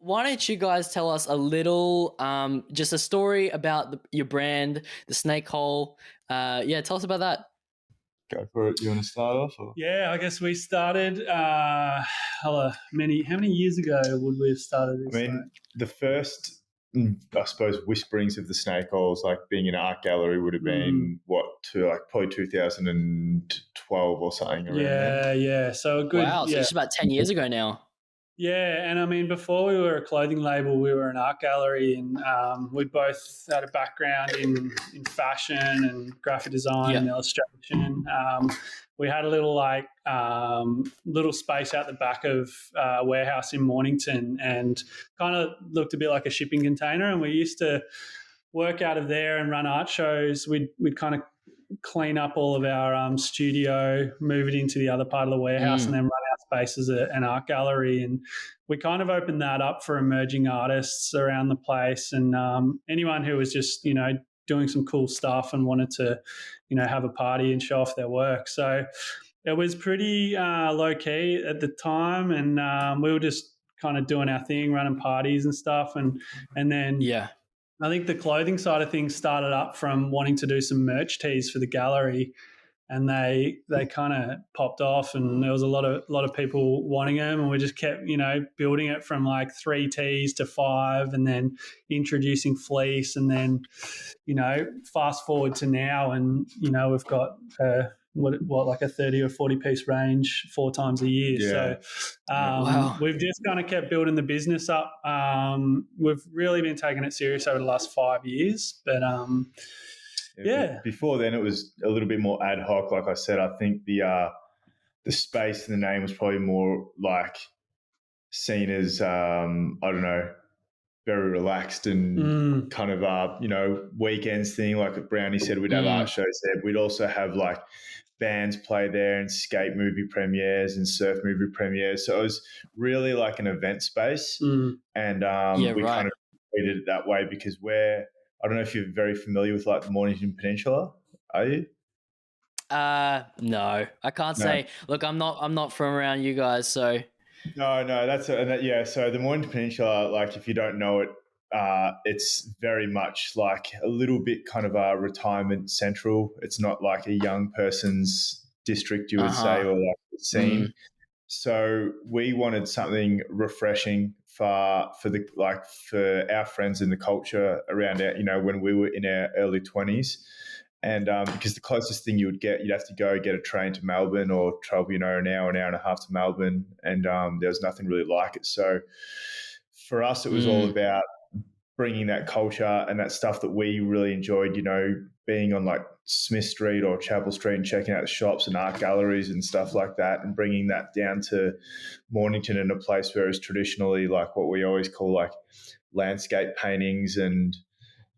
why don't you guys tell us a little, just a story about your brand, the Snake Hole. Tell us about that. Go for it. You want to start off? Or? Yeah, I guess we started. How many years ago would we have started this? I mean, the first, I suppose, whisperings of the Snake Holes, like being an art gallery, would have been probably 2012 or something. Around yeah. So a good. Wow, so it's about 10 years ago now. Yeah, and I mean, before we were a clothing label, we were an art gallery, and we both had a background in fashion and graphic design and illustration. We had a little little space out the back of a warehouse in Mornington, and kind of looked a bit like a shipping container. And we used to work out of there and run art shows. We'd kind of clean up all of our studio, move it into the other part of the warehouse, and then run our space as an art gallery. And we kind of opened that up for emerging artists around the place, and anyone who was just, doing some cool stuff and wanted to, have a party and show off their work. So it was pretty low key at the time, and we were just kind of doing our thing, running parties and stuff. And then I think the clothing side of things started up from wanting to do some merch tees for the gallery, and they kind of popped off, and there was a lot of people wanting them, and we just kept building it from like 3 tees to 5, and then introducing fleece, and then fast forward to now, and we've got like a 30 or 40 piece range 4 times a year. So we've just kind of kept building the business up. We've really been taking it serious over the last 5 years, but before then it was a little bit more ad hoc. Like I said, I think the space and the name was probably more like seen as very relaxed and kind of weekends thing. Like Brownie said, we'd have art shows there. We'd also have like bands play there and skate movie premieres and surf movie premieres. So it was really like an event space, and we kind of treated it that way because I don't know if you're very familiar with like the Mornington Peninsula. Are you? No, I can't say. Look, I'm not from around you guys, so. No, so the Mornington Peninsula, like if you don't know it, it's very much like a little bit kind of a retirement central. It's not like a young person's district, you would say, or like a scene. So we wanted something refreshing for our friends in the culture around when we were in our early 20s. And because the closest thing you'd have to go get a train to Melbourne or travel, an hour and a half to Melbourne, and there was nothing really like it. So for us, it was all about bringing that culture and that stuff that we really enjoyed, being on like Smith Street or Chapel Street and checking out the shops and art galleries and stuff like that, and bringing that down to Mornington in a place where it's traditionally like what we always call like landscape paintings and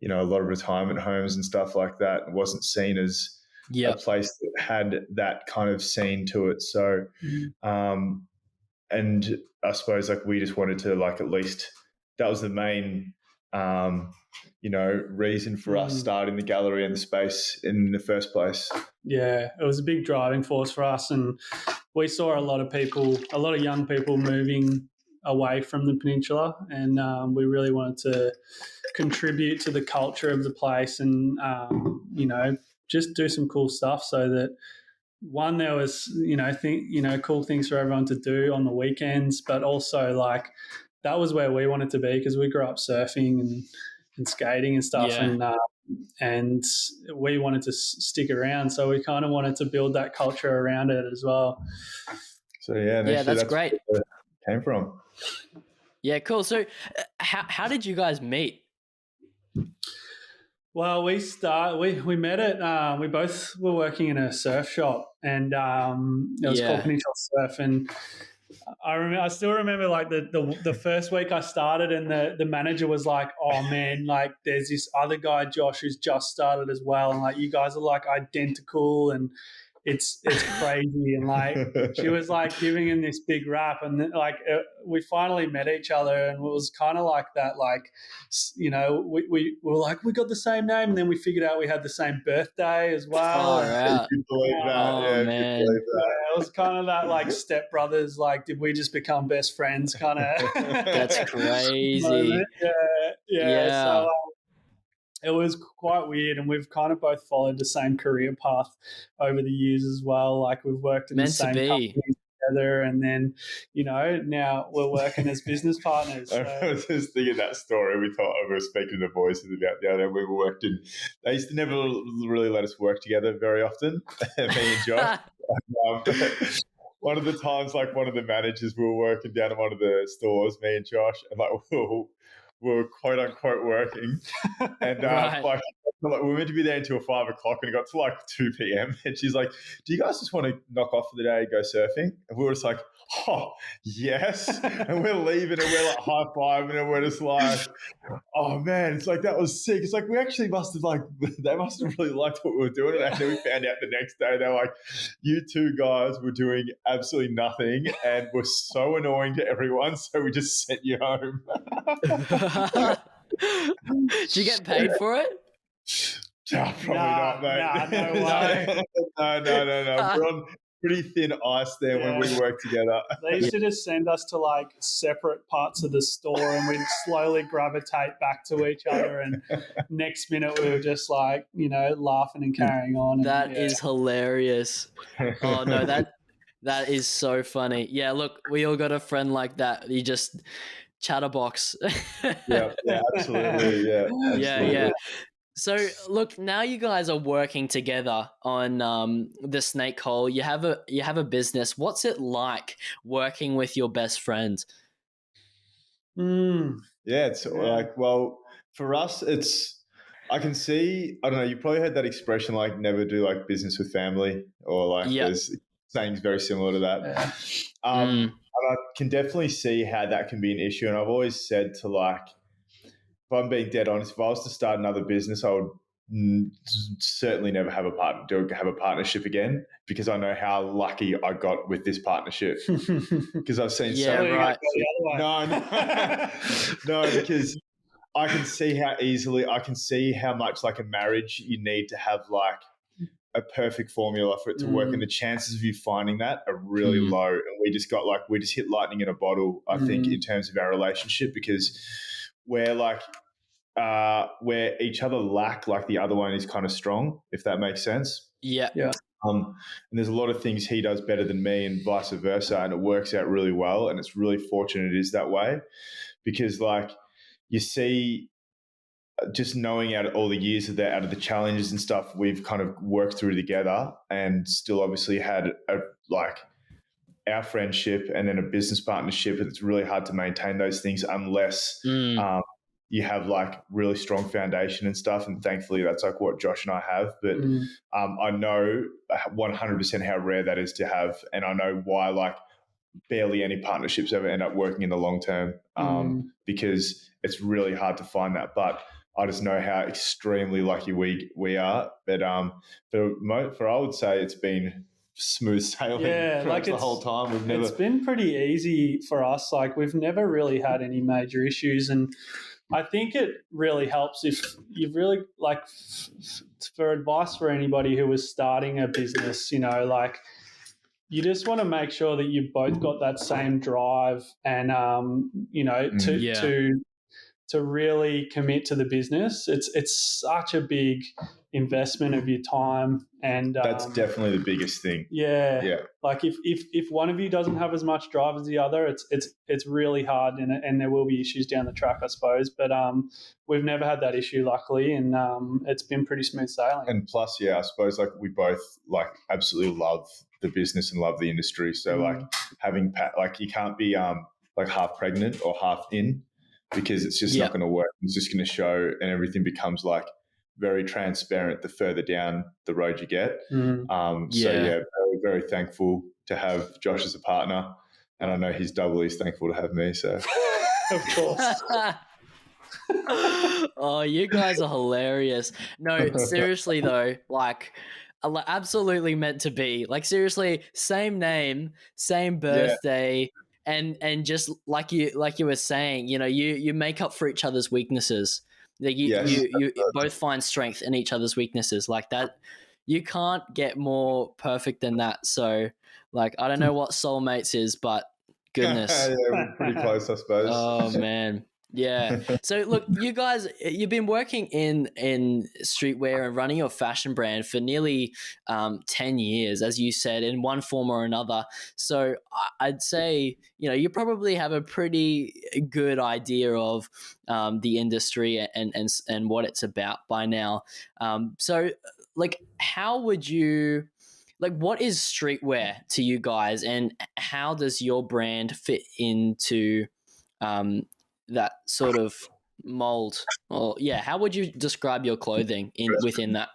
a lot of retirement homes and stuff like that. It wasn't seen as a place that had that kind of scene to it. So, and I suppose like we just wanted to like at least that was the main, reason for us starting the gallery and the space in the first place. Yeah, it was a big driving force for us, and we saw a lot of young people moving away from the peninsula, and we really wanted to contribute to the culture of the place and just do some cool stuff so that one, there was cool things for everyone to do on the weekends, but also like that was where we wanted to be because we grew up surfing and skating and stuff, and we wanted to stick around, so we kind of wanted to build that culture around it as well. So that's great. Where it came from. Yeah, cool. So how did you guys meet? Well, we met at we both were working in a surf shop, and it was called Peninsula Surf, and I still remember like the first week I started, and the manager was like, "Oh man, like there's this other guy, Josh, who's just started as well, and like you guys are like identical," and it's crazy. And like, she was like giving him this big rap, and then, like we finally met each other, and it was kind of like that, like, you know, we were like, we got the same name, and then we figured out we had the same birthday as well. Far out. You believe that? Oh, Yeah, man. you believe that. Yeah, it was kind of that like stepbrothers, like, did we just become best friends kind of That's crazy. moment. Yeah. So it was quite weird, and we've kind of both followed the same career path over the years as well. Like, we've worked in Meant the same to be. companies together, and then, you know, now we're working as business partners. So. I was just thinking that story. We were speaking to voices about the other day. We were working. They used to never really let us work together very often, me and Josh. One of the times, like, one of the managers, we were working down in one of the stores, me and Josh, and like we were quote unquote working, and Right. like we were meant to be there until 5 o'clock, and it got to like 2 p.m. And she's like, "Do you guys just want to knock off for the day and go surfing?" And we were just like, "Oh, yes." And we're leaving, and we're like high fiving, and we're just like, "Oh man, it's like, that was sick." It's like, we actually must have, like, they must have really liked what we were doing. And then we found out the next day, they're like, "You two guys were doing absolutely nothing and were so annoying to everyone, so we just sent you home." Did you get paid for it? Probably not, mate. No way. No. We're on pretty thin ice there when we work together. They used to just send us to like separate parts of the store, and we'd slowly gravitate back to each other. And next minute we were just like, you know, laughing and carrying on. That is hilarious. Oh no, that is so funny. Yeah, look, we all got a friend like that. You just chatterbox. Yeah, absolutely. Yeah, absolutely. Yeah. So look, now you guys are working together on the snake hole. You have a business. What's it like working with your best friend? Yeah, it's like, well, for us, it's, I can see, I don't know, you probably heard that expression, like, never do like business with family, or like there's sayings very similar to that. And I can definitely see how that can be an issue. And I've always said to, like, if I'm being dead honest, if I was to start another business, I would certainly never have a partnership again, because I know how lucky I got with this partnership. Because I've seen so many. Right. No, because I can see how much, like, a marriage you need to have, like, a perfect formula for it to work, and the chances of you finding that are really low. And we just hit lightning in a bottle, I think, in terms of our relationship, because we're like, where each other lack, like, the other one is kind of strong, if that makes sense. Yeah. And there's a lot of things he does better than me, and vice versa, and it works out really well. And it's really fortunate it is that way, because, like, you see, just knowing out of all the years of out of the challenges and stuff we've kind of worked through together, and still obviously had our friendship and then a business partnership. It's really hard to maintain those things unless you have, like, really strong foundation and stuff. And thankfully that's like what Josh and I have. But I know 100% how rare that is to have. And I know why, like, barely any partnerships ever end up working in the long term, because it's really hard to find that. But I just know how extremely lucky we are. But for I would say it's been smooth sailing like the whole time. It's been pretty easy for us. Like, we've never really had any major issues, and I think it really helps if you've really, like, for advice for anybody who was starting a business, you know, like, you just want to make sure that you've both got that same drive, and you know, to really commit to the business. It's such a big investment of your time, and that's definitely the biggest thing. Yeah. Like, if one of you doesn't have as much drive as the other, it's really hard, and there will be issues down the track, I suppose. But we've never had that issue, luckily, and it's been pretty smooth sailing. And plus, I suppose, like, we both, like, absolutely love the business and love the industry. So like, having like, you can't be like half pregnant or half in, because it's just not going to work. It's just going to show, and everything becomes, like, very transparent the further down the road you get. So very, very thankful to have Josh as a partner, and I know he's doubly as thankful to have me. So of course. Oh, you guys are hilarious. No, seriously though, like, absolutely meant to be. Like seriously, same name, same Yeah. birthday, and just like you were saying, you make up for each other's weaknesses. Like Yes. you both find strength in each other's weaknesses. Like that, you can't get more perfect than that. So, like, I don't know what soulmates is, but goodness. Yeah, we're pretty close, I suppose. Oh man. Yeah. So look, you guys, you've been working in streetwear and running your fashion brand for nearly 10 years, as you said, in one form or another. So I'd say, you probably have a pretty good idea of the industry and what it's about by now. So like, how would you, like, what is streetwear to you guys, and how does your brand fit into that sort of mold? Or yeah, how would you describe your clothing within that?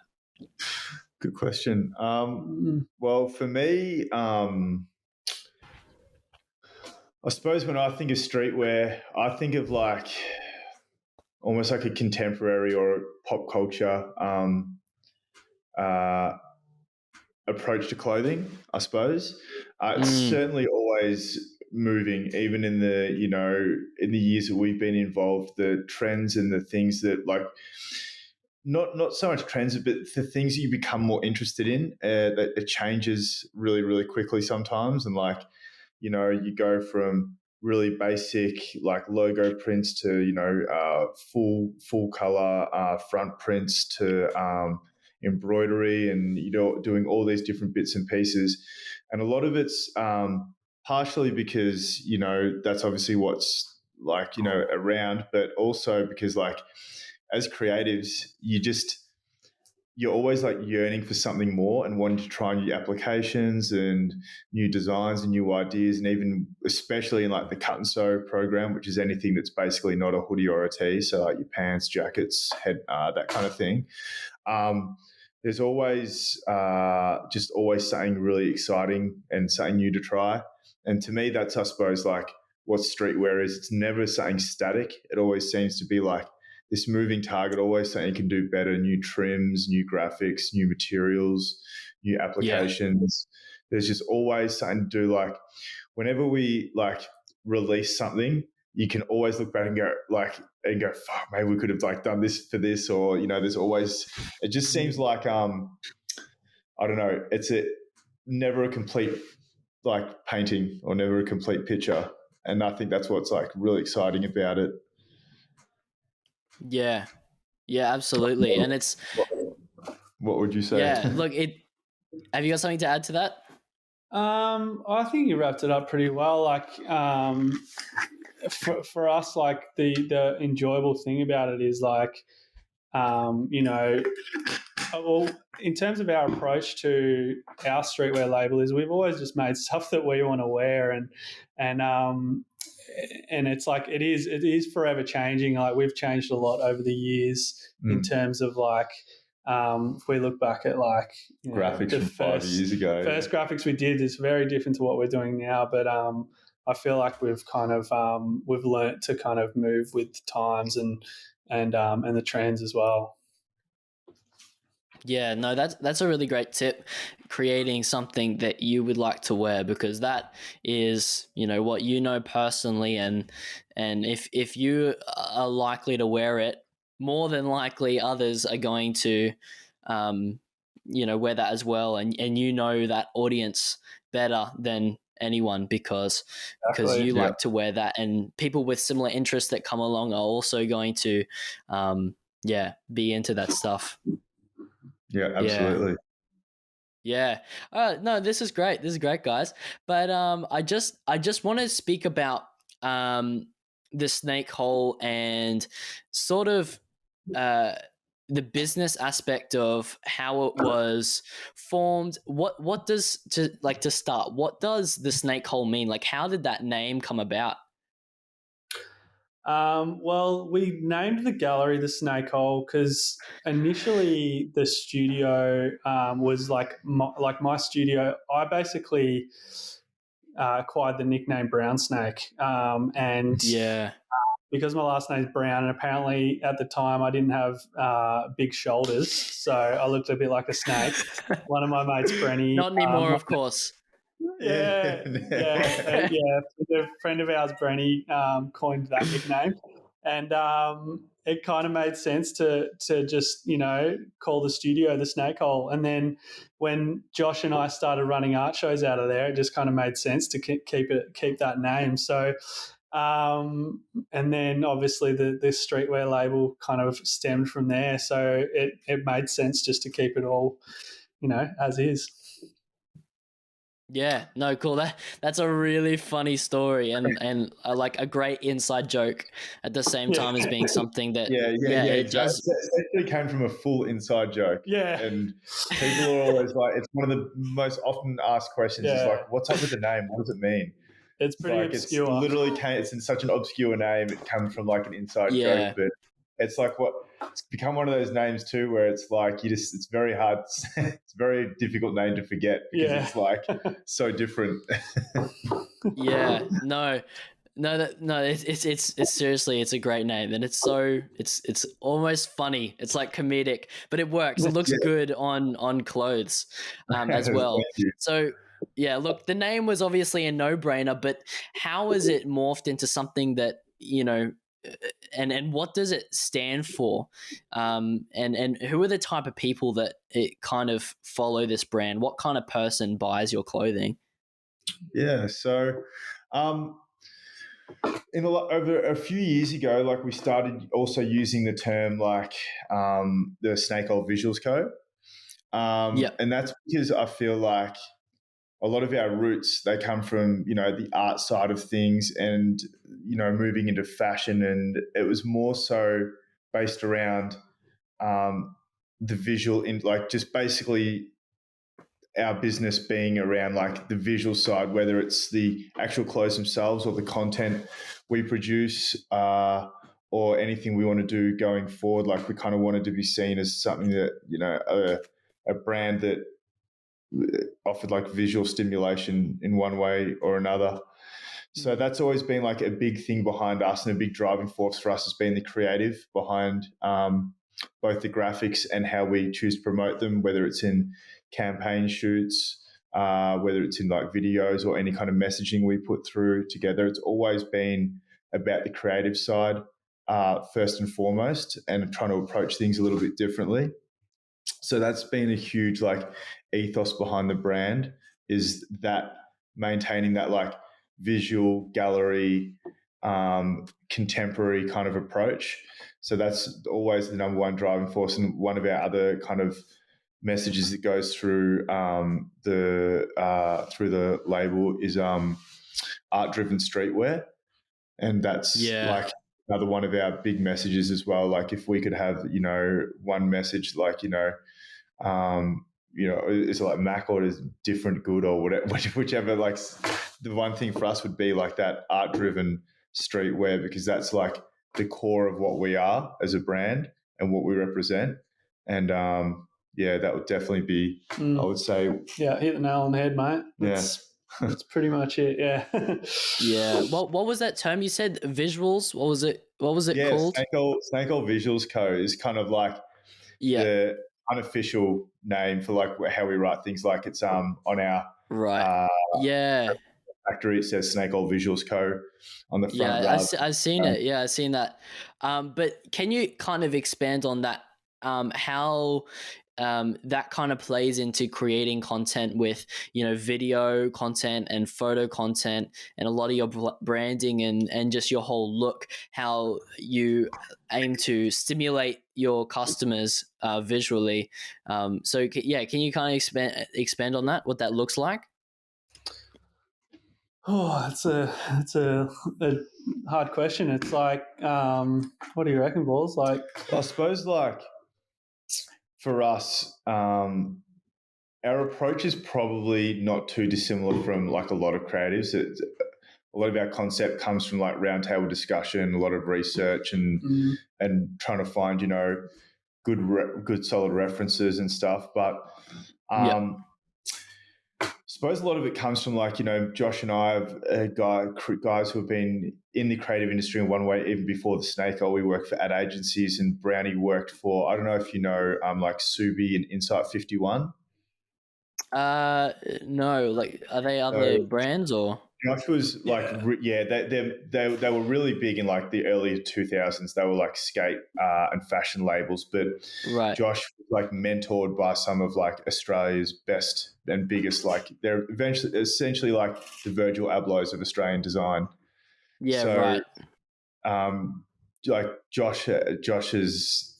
Good question. Well, for me, I suppose when I think of streetwear, I think of like almost like a contemporary or pop culture approach to clothing, I suppose. It's certainly always moving, even in the, in the years that we've been involved, the trends and the things that like, not so much trends, but the things that you become more interested in, that it changes really, really quickly sometimes. And like, you go from really basic like logo prints to, full color front prints to embroidery, and, doing all these different bits and pieces. And a lot of it's partially because, that's obviously what's like, around, but also because like as creatives, you're always like yearning for something more and wanting to try new applications and new designs and new ideas. And even especially in like the cut and sew program, which is anything that's basically not a hoodie or a tee. So like your pants, jackets, that kind of thing. There's always just always something really exciting and something new to try. And to me, that's, I suppose, like what streetwear is. It's never something static. It always seems to be like this moving target, always something you can do better, new trims, new graphics, new materials, new applications. Yeah. There's just always something to do. Like whenever we like release something, you can always look back and go, fuck, maybe we could have like done this for this, or, there's always, it just seems like, I don't know, it's never a complete like painting or never a complete picture. And I think that's what's like really exciting about it. Yeah. Yeah, absolutely. And it's, what would you say? Yeah, look, have you got something to add to that? I think you wrapped it up pretty well. Like, for us, like the enjoyable thing about it is like, well, in terms of our approach to our streetwear label is we've always just made stuff that we want to wear, and it's like it is forever changing. Like we've changed a lot over the years in terms of like, if we look back at like graphics from 5 years ago, first graphics we did is very different to what we're doing now. But I feel like we've kind of we've learnt to kind of move with the times and the trends as well. Yeah, no, that's a really great tip, creating something that you would like to wear, because that is, what personally, and if you are likely to wear it, more than likely others are going to wear that as well, and that audience better than anyone because you like to wear that, and people with similar interests that come along are also going to be into that stuff. Yeah, absolutely. Yeah. No, this is great. This is great, guys. But I just want to speak about the snake hole and sort of the business aspect of how it was formed. What does to start? What does the snake hole mean? Like, how did that name come about? Well, we named the gallery the Snake Hole because initially the studio was like my studio. I basically acquired the nickname Brown Snake, and because my last name's Brown, and apparently at the time I didn't have big shoulders, so I looked a bit like a snake. One of my mates, Brenny, Not anymore, of course. yeah, a friend of ours, Brenny, coined that nickname, and it kind of made sense to just call the studio the Snake Hole. And then when Josh and I started running art shows out of there, it just kind of made sense to keep that name. So, and then obviously the streetwear label kind of stemmed from there. So it made sense just to keep it all, as is. Yeah, no, cool. That's a really funny story and like a great inside joke at the same time as being something that it does. It actually came from a full inside joke. Yeah, and people are always like, it's one of the most often asked questions. Is like, what's up with the name? What does it mean? It's pretty obscure. It's literally it's in such an obscure name. It comes from like an inside joke, but it's like it's become one of those names too, where it's like it's very hard. It's a very difficult name to forget because it's like so different. It's seriously, it's a great name, and it's almost funny. It's like comedic, but it works. It looks good on clothes as well. So. Yeah, look, the name was obviously a no-brainer, but how has it morphed into something that, and what does it stand for? And who are the type of people that it kind of follow this brand? What kind of person buys your clothing? Yeah, so over a few years ago, like we started also using the term like the Snake Hole Visuals Co. And that's because I feel like a lot of our roots, they come from, the art side of things and, moving into fashion. And it was more so based around the visual, in like just basically our business being around like the visual side, whether it's the actual clothes themselves or the content we produce or anything we want to do going forward. Like we kind of wanted to be seen as something that, a brand that offered like visual stimulation in one way or another. So that's always been like a big thing behind us, and a big driving force for us has been the creative behind both the graphics and how we choose to promote them, whether it's in campaign shoots, whether it's in like videos or any kind of messaging we put through together. It's always been about the creative side first and foremost, and trying to approach things a little bit differently. So that's been a huge like ethos behind the brand, is that maintaining that like visual gallery, contemporary kind of approach. So that's always the number one driving force. And one of our other kind of messages that goes through the label is art-driven streetwear, and that's like another one of our big messages as well. Like if we could have one message, like is it like Mac orders different good or whatever, whichever. Like the one thing for us would be like that art-driven streetwear, because that's like the core of what we are as a brand and what we represent. And that would definitely be, I would say. Yeah, hit the nail on the head, mate. That's pretty much it. Yeah. Yeah. What was that term you said? Visuals? What was it called? Snake Hole Visuals Co. is kind of like the unofficial name for like how we write things. Like it's on our factory, it says Snake Hole Visuals Co. on the front. I've seen it. Yeah, I've seen that. But can you kind of expand on that? How that kind of plays into creating content with video content and photo content and a lot of your branding and just your whole look, how you aim to stimulate your customers visually. So can you kind of expand on that, what that looks like? Oh, it's a hard question. It's like, what do you reckon, Balls? Like, I suppose like for us, our approach is probably not too dissimilar from like a lot of creatives. A lot of our concept comes from like roundtable discussion, a lot of research, and trying to find good solid references and stuff. But suppose a lot of it comes from like, Josh and I have guys who have been in the creative industry in one way, even before the Snake Oil. We worked for ad agencies, and Brownie worked for, I don't know if you know, like Subi and Insight 51. No, like, are they other brands or? Josh was like, they were really big in like the early 2000s. They were like skate and fashion labels, but Right. Josh was like mentored by some of like Australia's best and biggest, like they're essentially like the Virgil Ablohs of Australian design. Yeah, so, right. Like Josh has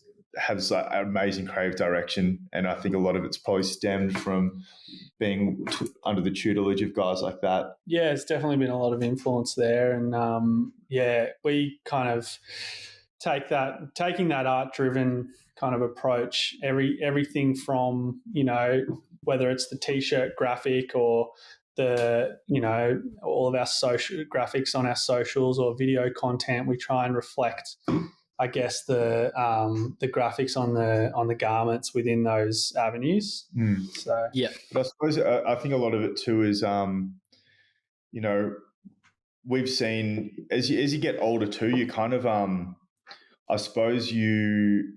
like amazing creative direction, and I think a lot of it's probably stemmed from being under the tutelage of guys like that. Yeah, it's definitely been a lot of influence there, and we kind of taking that art-driven kind of approach. Everything from whether it's the t-shirt graphic or the all of our social graphics on our socials or video content, we try and reflect, I guess, the graphics on the garments within those avenues. So yeah, but I suppose I think a lot of it too is we've seen as you get older too, you kind of I suppose you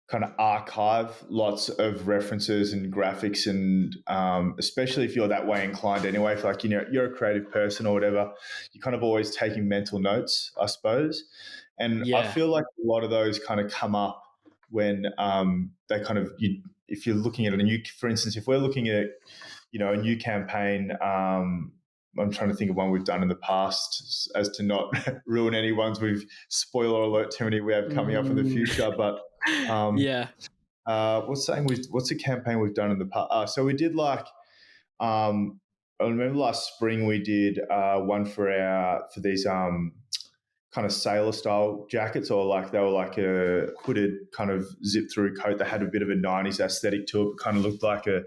kind of archive lots of references and graphics, and especially if you're that way inclined anyway, if like you're a creative person or whatever, you're kind of always taking mental notes, I suppose. And I feel like a lot of those kind of come up when they kind of, if you're looking at for instance, if we're looking at a new campaign, I'm trying to think of one we've done in the past as to not ruin any ones we've, spoiler alert, too many we have coming up in the future. But what's a campaign we've done in the past? So we did like, I remember last spring we did one for these kind of sailor style jackets, or like they were like a hooded kind of zip through coat that had a bit of a 90s aesthetic to it, kind of looked like a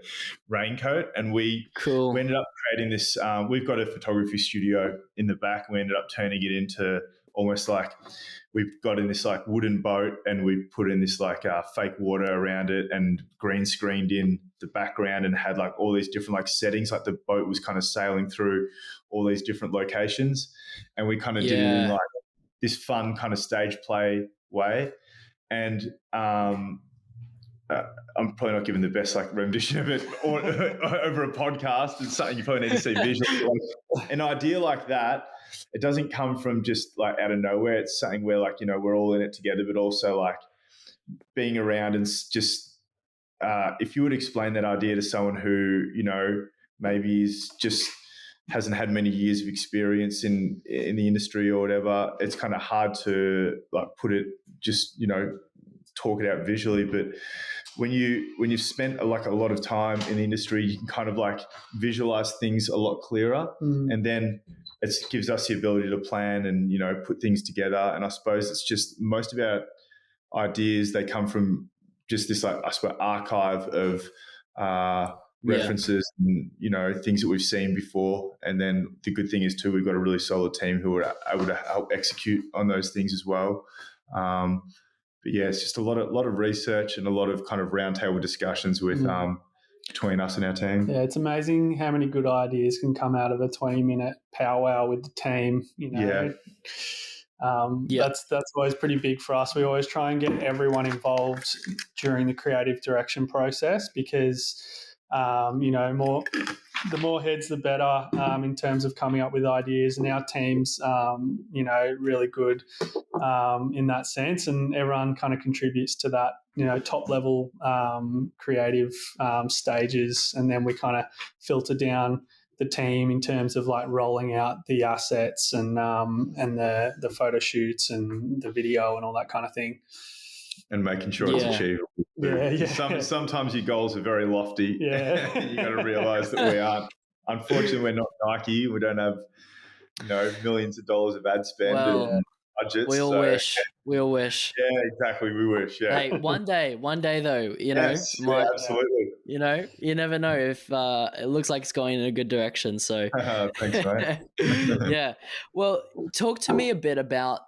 raincoat. And we ended up creating this, we've got a photography studio in the back, and we ended up turning it into almost like, we've got in this like wooden boat, and we put in this like fake water around it and green screened in the background, and had like all these different like settings, like the boat was kind of sailing through all these different locations, and we kind of did it in like this fun kind of stage play way. And I'm probably not giving the best like rendition of it over a podcast. It's something you probably need to see visually. Like, an idea like that, it doesn't come from just like out of nowhere. It's something where like, we're all in it together, but also like being around and just if you would explain that idea to someone who, maybe is just hasn't had many years of experience in the industry or whatever, it's kind of hard to like put it, just, talk it out visually. But when you've spent like a lot of time in the industry, you can kind of like visualize things a lot clearer. And then it gives us the ability to plan and, put things together. And I suppose it's just most of our ideas, they come from just this, like, I suppose, archive of references and, things that we've seen before. And then the good thing is too, we've got a really solid team who are able to help execute on those things as well. But yeah, it's just a lot of research and a lot of kind of roundtable discussions with between us and our team. Yeah, it's amazing how many good ideas can come out of a 20-minute powwow with the team. That's always pretty big for us. We always try and get everyone involved during the creative direction process, because the more heads the better in terms of coming up with ideas, and our team's really good in that sense, and everyone kind of contributes to that top level creative stages, and then we kind of filter down the team in terms of like rolling out the assets and the photo shoots and the video and all that kind of thing. And making sure it's achievable. Sometimes your goals are very lofty. Yeah. You got to realise that we aren't. Unfortunately, we're not Nike. We don't have, millions of dollars of ad spend and budgets. We all wish. We all wish. Yeah, exactly. We wish. Yeah. Hey, one day though, yes, absolutely. You never know if it looks like it's going in a good direction. So thanks, mate. Yeah. Well, talk to me a bit about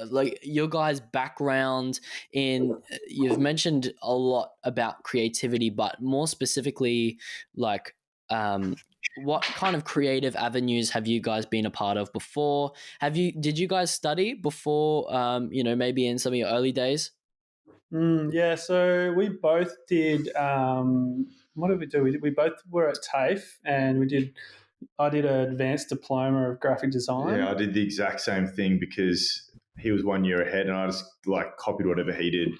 like your guys' background in, you've mentioned a lot about creativity, but more specifically, like, what kind of creative avenues have you guys been a part of before? Did you guys study before, maybe in some of your early days? Yeah, so we both did. What did we do? We both were at TAFE, and I did an advanced diploma of graphic design. Yeah, I did the exact same thing because he was 1 year ahead, and I just like copied whatever he did.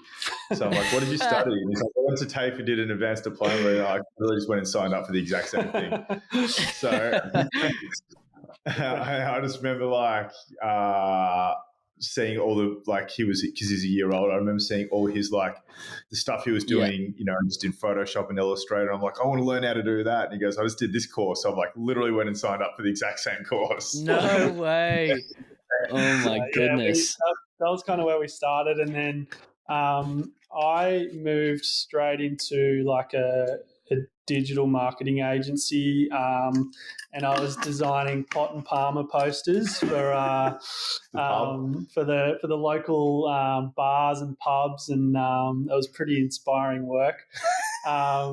So I'm like, "What did you study?" And he's like, "I went to TAFE and did an advanced diploma." And I really just went and signed up for the exact same thing. So I just remember seeing all the, like, because he's a year old. I remember seeing all his, like, the stuff he was doing, just in Photoshop and Illustrator. I'm like, I want to learn how to do that. And he goes, I just did this course. So I'm like, literally went and signed up for the exact same course. No way. Oh my goodness. That was kind of where we started. And then I moved straight into like a digital marketing agency, and I was designing pot and Palmer posters for the local bars and pubs, and it was pretty inspiring work. I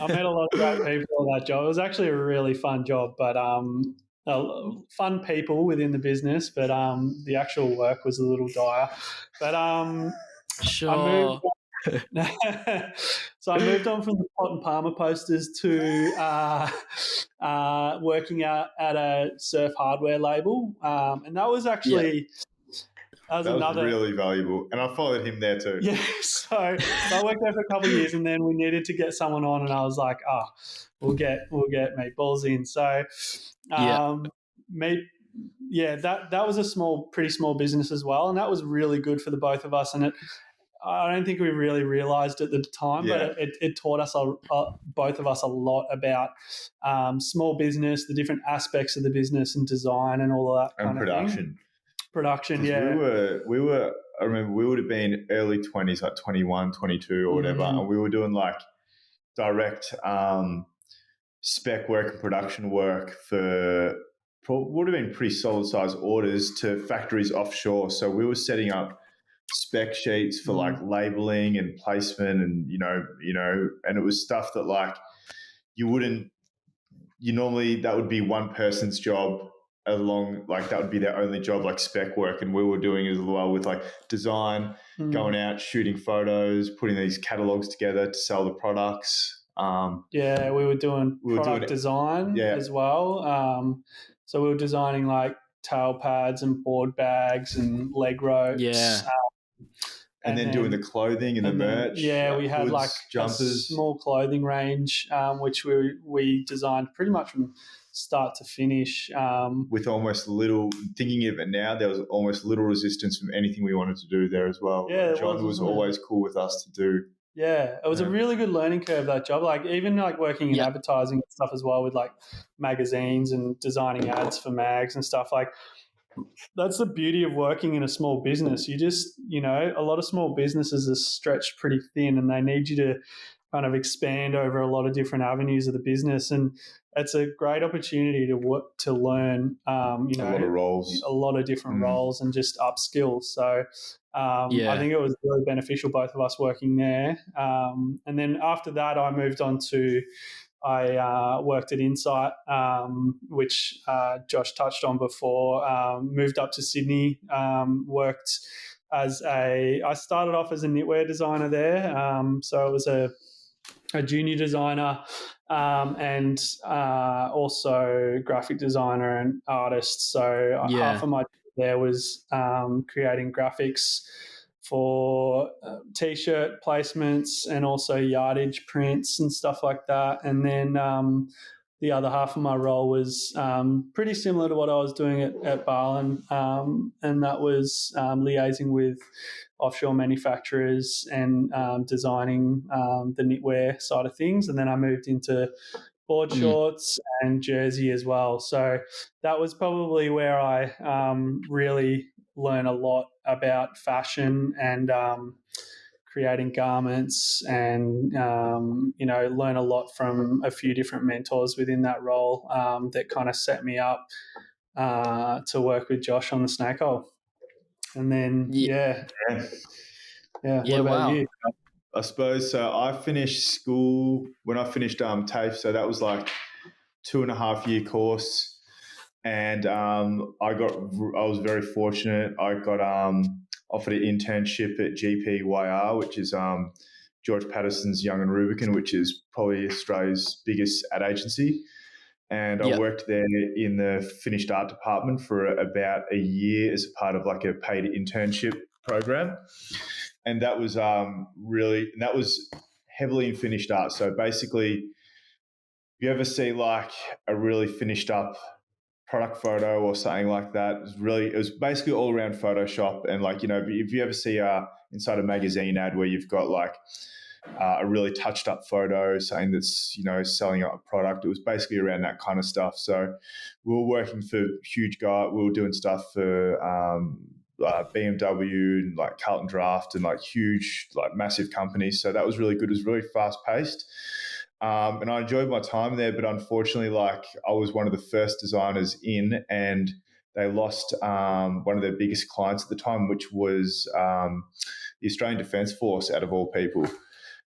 met a lot of great people on that job. It was actually a really fun job, but fun people within the business, but the actual work was a little dire. But sure. So I moved on from the pot and Palmer posters to working out at a surf hardware label, and that was actually that was really valuable, and I followed him there too. Yeah, so I worked there for a couple of years, and then we needed to get someone on, and I was like, we'll get meatballs in. So that was a pretty small business as well, and that was really good for the both of us, and I don't think we really realised at the time, but it taught us, both of us, a lot about small business, the different aspects of the business and design and all of that kind production. Of thing. Production, yeah. We were, I remember we would have been early 20s, like 21, 22 or whatever, and we were doing like direct spec work and production work for would have been pretty solid size orders to factories offshore. So we were setting up spec sheets for like labeling and placement, and and it was stuff that like normally that would be one person's job along, like that would be their only job, like spec work, and we were doing it as well with like design, going out, shooting photos, putting these catalogs together to sell the products. We were doing product design as well. So we were designing like tail pads and board bags and leg ropes. Yeah. And then doing the clothing and the merch. Yeah, we had hoods, like jumpers, a small clothing range, which we designed pretty much from start to finish. With almost thinking of it now, there was almost little resistance from anything we wanted to do there as well. Yeah, John was always cool with us to do. Yeah, it was a really good learning curve, that job. Like even like working in advertising and stuff as well, with like magazines and designing ads for mags and stuff. Like that's the beauty of working in a small business. You just, a lot of small businesses are stretched pretty thin, and they need you to kind of expand over a lot of different avenues of the business. And it's a great opportunity to learn, a lot of different roles and just upskill. So I think it was really beneficial, both of us working there. And then after that, I moved on to, I worked at Insight, which Josh touched on before, moved up to Sydney, worked I started off as a knitwear designer there. So I was a junior designer, and also graphic designer and artist. So half of my job there was creating graphics for T-shirt placements and also yardage prints and stuff like that. And then the other half of my role was pretty similar to what I was doing at Barlin, and that was liaising with offshore manufacturers and designing the knitwear side of things. And then I moved into board shorts and jersey as well. So that was probably where I really learn a lot about fashion and creating garments, and learn a lot from a few different mentors within that role that kind of set me up to work with Josh on the snake hole. And then, Yeah. What about Wow. you? I suppose so. I finished school when I finished TAFE, so that was like 2.5 year course, and I was very fortunate. I got offered an internship at GPYR, which is George Patterson's Young and Rubicon, which is probably Australia's biggest ad agency. And I Yep. worked there in the finished art department for about a year as a part of like a paid internship program. And that was that was heavily in finished art. So basically, if you ever see like a really finished up product photo or something like that, it was basically all around Photoshop. And like, if you ever see inside a magazine ad where you've got like a really touched up photo, saying that's, selling a product, it was basically around that kind of stuff. So we were working for huge guys. We were doing stuff for BMW and like Carlton Draft and like huge, like massive companies. So that was really good. It was really fast paced. And I enjoyed my time there, but unfortunately, like I was one of the first designers in, and they lost one of their biggest clients at the time, which was the Australian Defence Force, out of all people.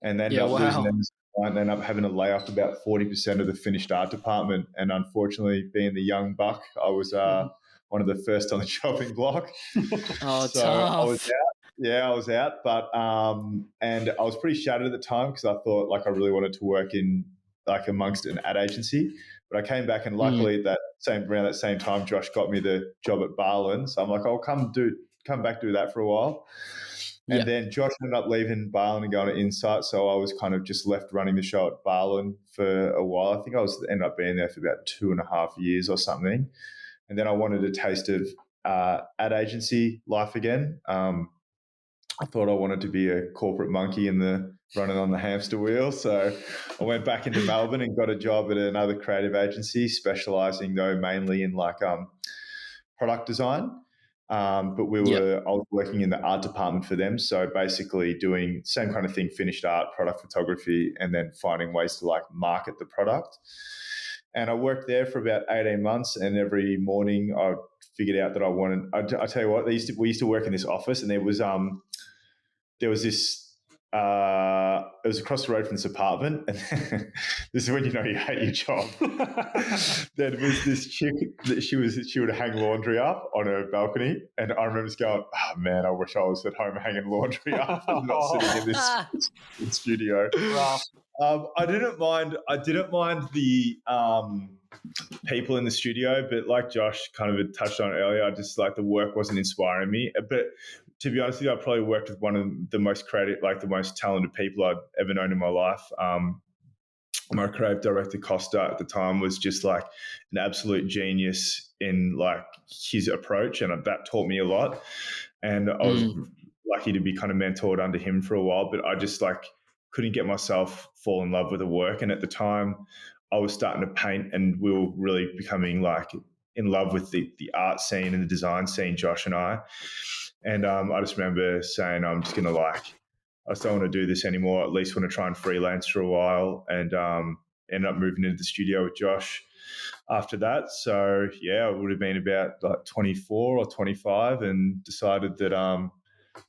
And they ended up losing them as a client. They ended up having to lay off about 40% of the finished art department. And unfortunately, being the young buck, I was one of the first on the chopping block. Oh, so tough. I was out. Yeah, I was out, but and I was pretty shattered at the time because I thought like I really wanted to work in like amongst an ad agency. But I came back, and luckily around that same time, Josh got me the job at Barlin. So I'm like, I'll come back do that for a while. And then Josh ended up leaving Barlin and going to Insight, so I was kind of just left running the show at ended up being there for about 2.5 years or something. And then I wanted a taste of ad agency life again. I thought I wanted to be a corporate monkey running on the hamster wheel. So I went back into Melbourne and got a job at another creative agency, specialising though mainly in like product design. But I was working in the art department for them. So basically doing the same kind of thing, finished art, product photography, and then finding ways to like market the product. And I worked there for about 18 months, and every morning I figured out that I wanted, I tell you what, we used to work in this office, and there was this, it was across the road from this apartment, and this is when you know you hate your job. There was this chick that she would hang laundry up on her balcony, and I remember just going, oh man, I wish I was at home hanging laundry up and not sitting in this studio. I didn't mind the people in the studio, but like Josh kind of had touched on earlier, I just like the work wasn't inspiring me. But to be honest with you, I probably worked with one of the most creative, like the most talented people I'd ever known in my life. My creative director, Costa, at the time was just like an absolute genius in like his approach, and that taught me a lot. And I was lucky to be kind of mentored under him for a while, but I just like couldn't get myself fall in love with the work. And at the time I was starting to paint, and we were really becoming like in love with the art scene and the design scene, Josh and I. And I just remember saying, I just don't want to do this anymore. At least want to try and freelance for a while, and ended up moving into the studio with Josh after that. So yeah, I would have been about like 24 or 25, and decided that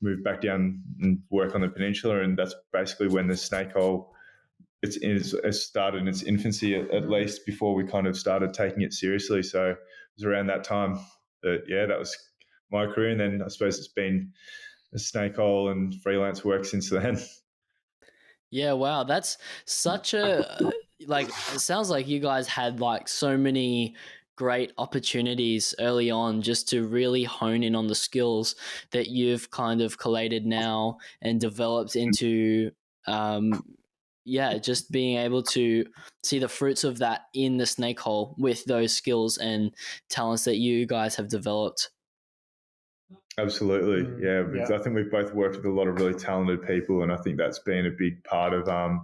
move back down and work on the peninsula. And that's basically when the snake hole it started in its infancy, at least before we kind of started taking it seriously. So it was around that time that that was my career. And then I suppose it's been a snake hole and freelance work since then. Yeah, wow, that's such a it sounds like you guys had like so many great opportunities early on just to really hone in on the skills that you've kind of collated now and developed into just being able to see the fruits of that in the snake hole with those skills and talents that you guys have developed. Absolutely. Yeah. Because I think we've both worked with a lot of really talented people, and I think that's been a big part of our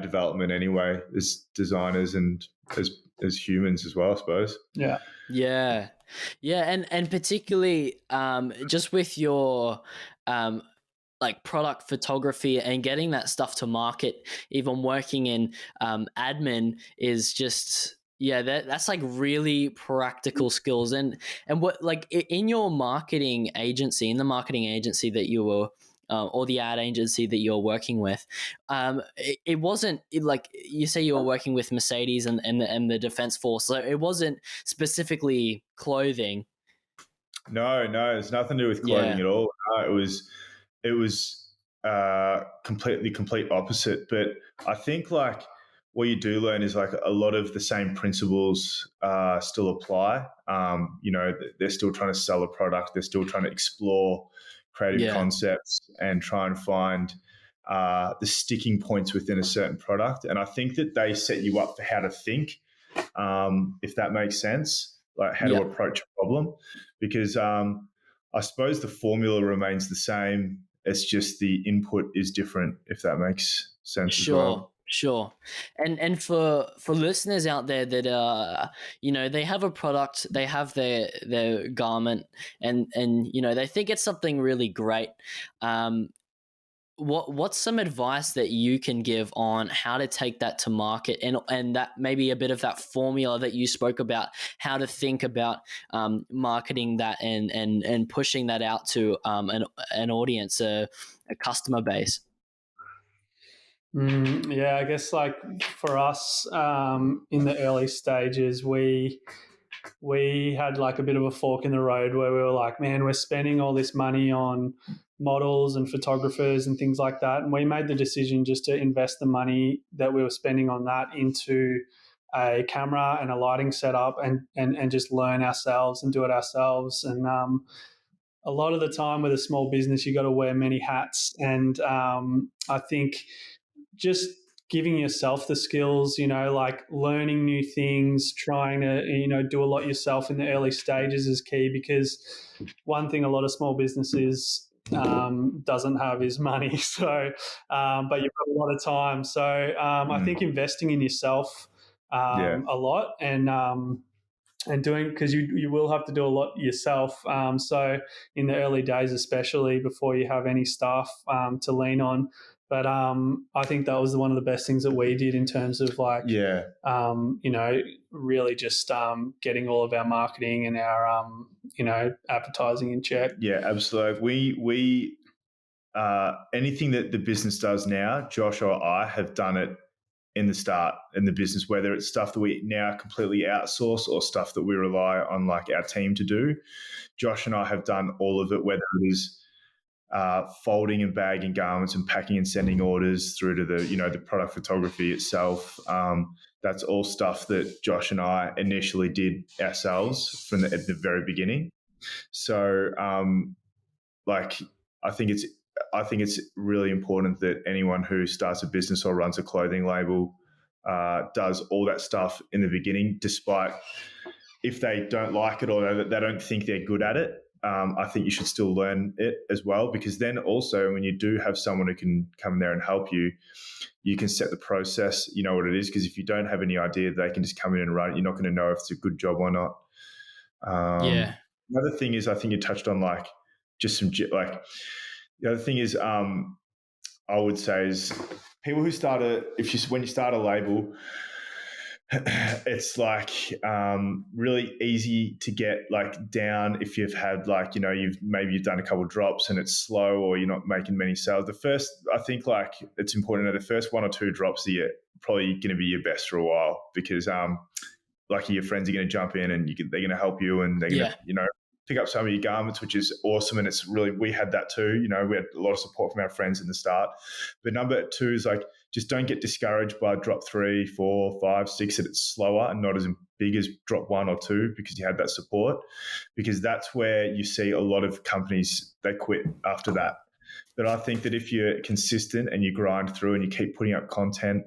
development anyway, as designers and as humans as well, I suppose. Yeah. Yeah. Yeah. And particularly just with your like product photography and getting that stuff to market, even working in admin is just, Yeah, that's like really practical skills. And what, like, in your marketing agency, in the marketing agency that you were, or the ad agency that you're working with, it wasn't like you say you were working with Mercedes and the Defense Force, so it wasn't specifically clothing. No, it's nothing to do with clothing Yeah. at all. No, it was complete opposite. But I think like what you do learn is like a lot of the same principles still apply. They're still trying to sell a product. They're still trying to explore creative Yeah. concepts and try and find the sticking points within a certain product. And I think that they set you up for how to think, if that makes sense, like how to approach a problem. Because I suppose the formula remains the same. It's just the input is different, if that makes sense as well. Sure. And for listeners out there that they have a product, they have their garment, and they think it's something really great. What's some advice that you can give on how to take that to market, and that maybe a bit of that formula that you spoke about, how to think about marketing that and pushing that out to an audience, a customer base? Yeah, I guess like for us, in the early stages, we had like a bit of a fork in the road where we were like, man, we're spending all this money on models and photographers and things like that. And we made the decision just to invest the money that we were spending on that into a camera and a lighting setup, and just learn ourselves and do it ourselves. And a lot of the time with a small business, you got to wear many hats. And I think just giving yourself the skills, like learning new things, trying to, do a lot yourself in the early stages is key, because one thing a lot of small businesses doesn't have is money. So, but you've got a lot of time. So I think investing in yourself a lot, and doing, because you will have to do a lot yourself. So in the early days, especially before you have any staff to lean on. But I think that was one of the best things that we did in terms of like, really just getting all of our marketing and our, advertising in check. Yeah, absolutely. We anything that the business does now, Josh or I have done it in the start in the business, whether it's stuff that we now completely outsource or stuff that we rely on like our team to do. Josh and I have done all of it, whether it is folding and bagging garments and packing and sending orders through to the product photography itself. That's all stuff that Josh and I initially did ourselves at the very beginning. So, I think it's really important that anyone who starts a business or runs a clothing label does all that stuff in the beginning, despite if they don't like it or they don't think they're good at it. I think you should still learn it as well, because then also when you do have someone who can come in there and help you, you can set the process, you know what it is, because if you don't have any idea, they can just come in and run it. You're not going to know if it's a good job or not. Another thing is, I think you touched on like just some like, the other thing is, I would say is people who when you start a label, it's like really easy to get like down if you've had like, you've done a couple of drops and it's slow or you're not making many sales. I think like it's important to know the first one or two drops are probably going to be your best for a while, because like your friends are going to jump in and they're going to help you, and they're going to, pick up some of your garments, which is awesome. And it's really, we had that too. We had a lot of support from our friends in the start. But number two is like, just don't get discouraged by drop 3, 4, 5, 6, that it's slower and not as big as drop 1 or 2, because you had that support. Because that's where you see a lot of companies, they quit after that. But I think that if you're consistent and you grind through and you keep putting up content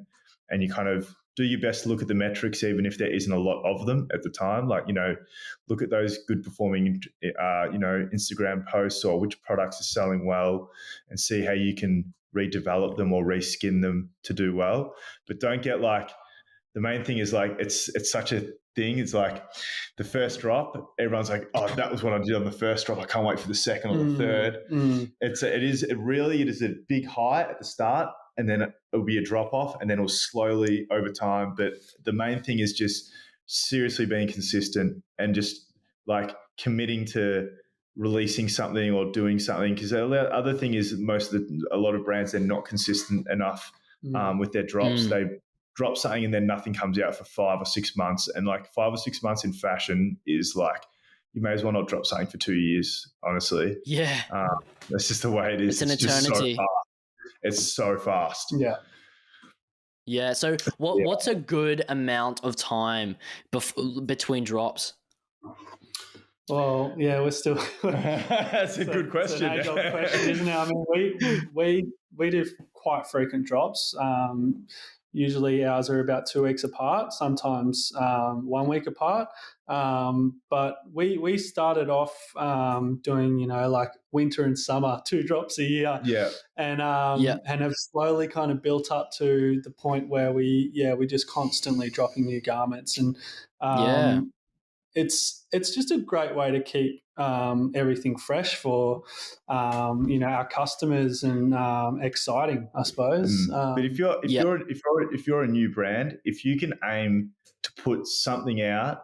and you kind of do your best to look at the metrics, even if there isn't a lot of them at the time, like, look at those good performing, Instagram posts or which products are selling well, and see how you can redevelop them or reskin them to do well. But don't get like, the main thing is like, it's such a thing. It's like the first drop, everyone's like, oh, that was what I did on the first drop. I can't wait for the second or the third. It is a big high at the start, and then it'll be a drop off, and then it'll slowly over time. But the main thing is just seriously being consistent and just like committing to releasing something or doing something. Because the other thing is a lot of brands, they're not consistent enough with their drops. They drop something and then nothing comes out for 5 or 6 months. And like 5 or 6 months in fashion is like, you may as well not drop something for 2 years, honestly. Yeah. That's just the way it is. It's an eternity. Just so fast. It's so fast. Yeah. Yeah. So what's a good amount of time between drops? Well, yeah, we're still. That's a good question. It's an age-old question, isn't it? I mean, we do quite frequent drops. Usually ours are about 2 weeks apart, sometimes 1 week apart. But we started off doing, like winter and summer, 2 drops a year. Yeah. And have slowly kind of built up to the point where we're just constantly dropping new garments. And it's just a great way to keep everything fresh for our customers and exciting, I suppose. But if you're a new brand, if you can aim to put something out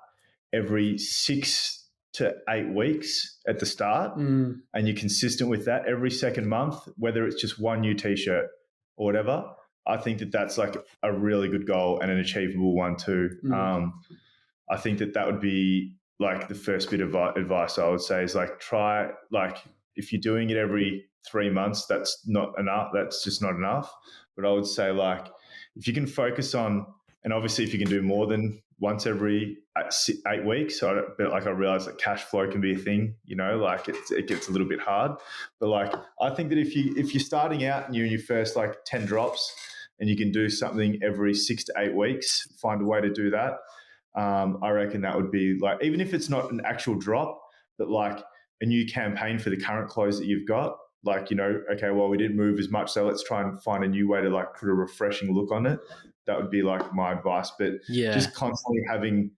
every 6 to 8 weeks at the start, and you're consistent with that every second month, whether it's just one new t-shirt or whatever, I think that's like a really good goal and an achievable one too. I think that would be like the first bit of advice I would say is like try, like if you're doing it every 3 months, that's not enough. That's just not enough. But I would say like if you can focus on, and obviously if you can do more than once every 8 weeks, but like I realize that cash flow can be a thing, like it gets a little bit hard. But like I think that if you're starting out and you're in your first like 10 drops and you can do something every 6 to 8 weeks, find a way to do that. I reckon that would be like, even if it's not an actual drop, but like a new campaign for the current clothes that you've got, like, okay, well, we didn't move as much, so let's try and find a new way to like put a refreshing look on it. That would be like my advice. But just constantly having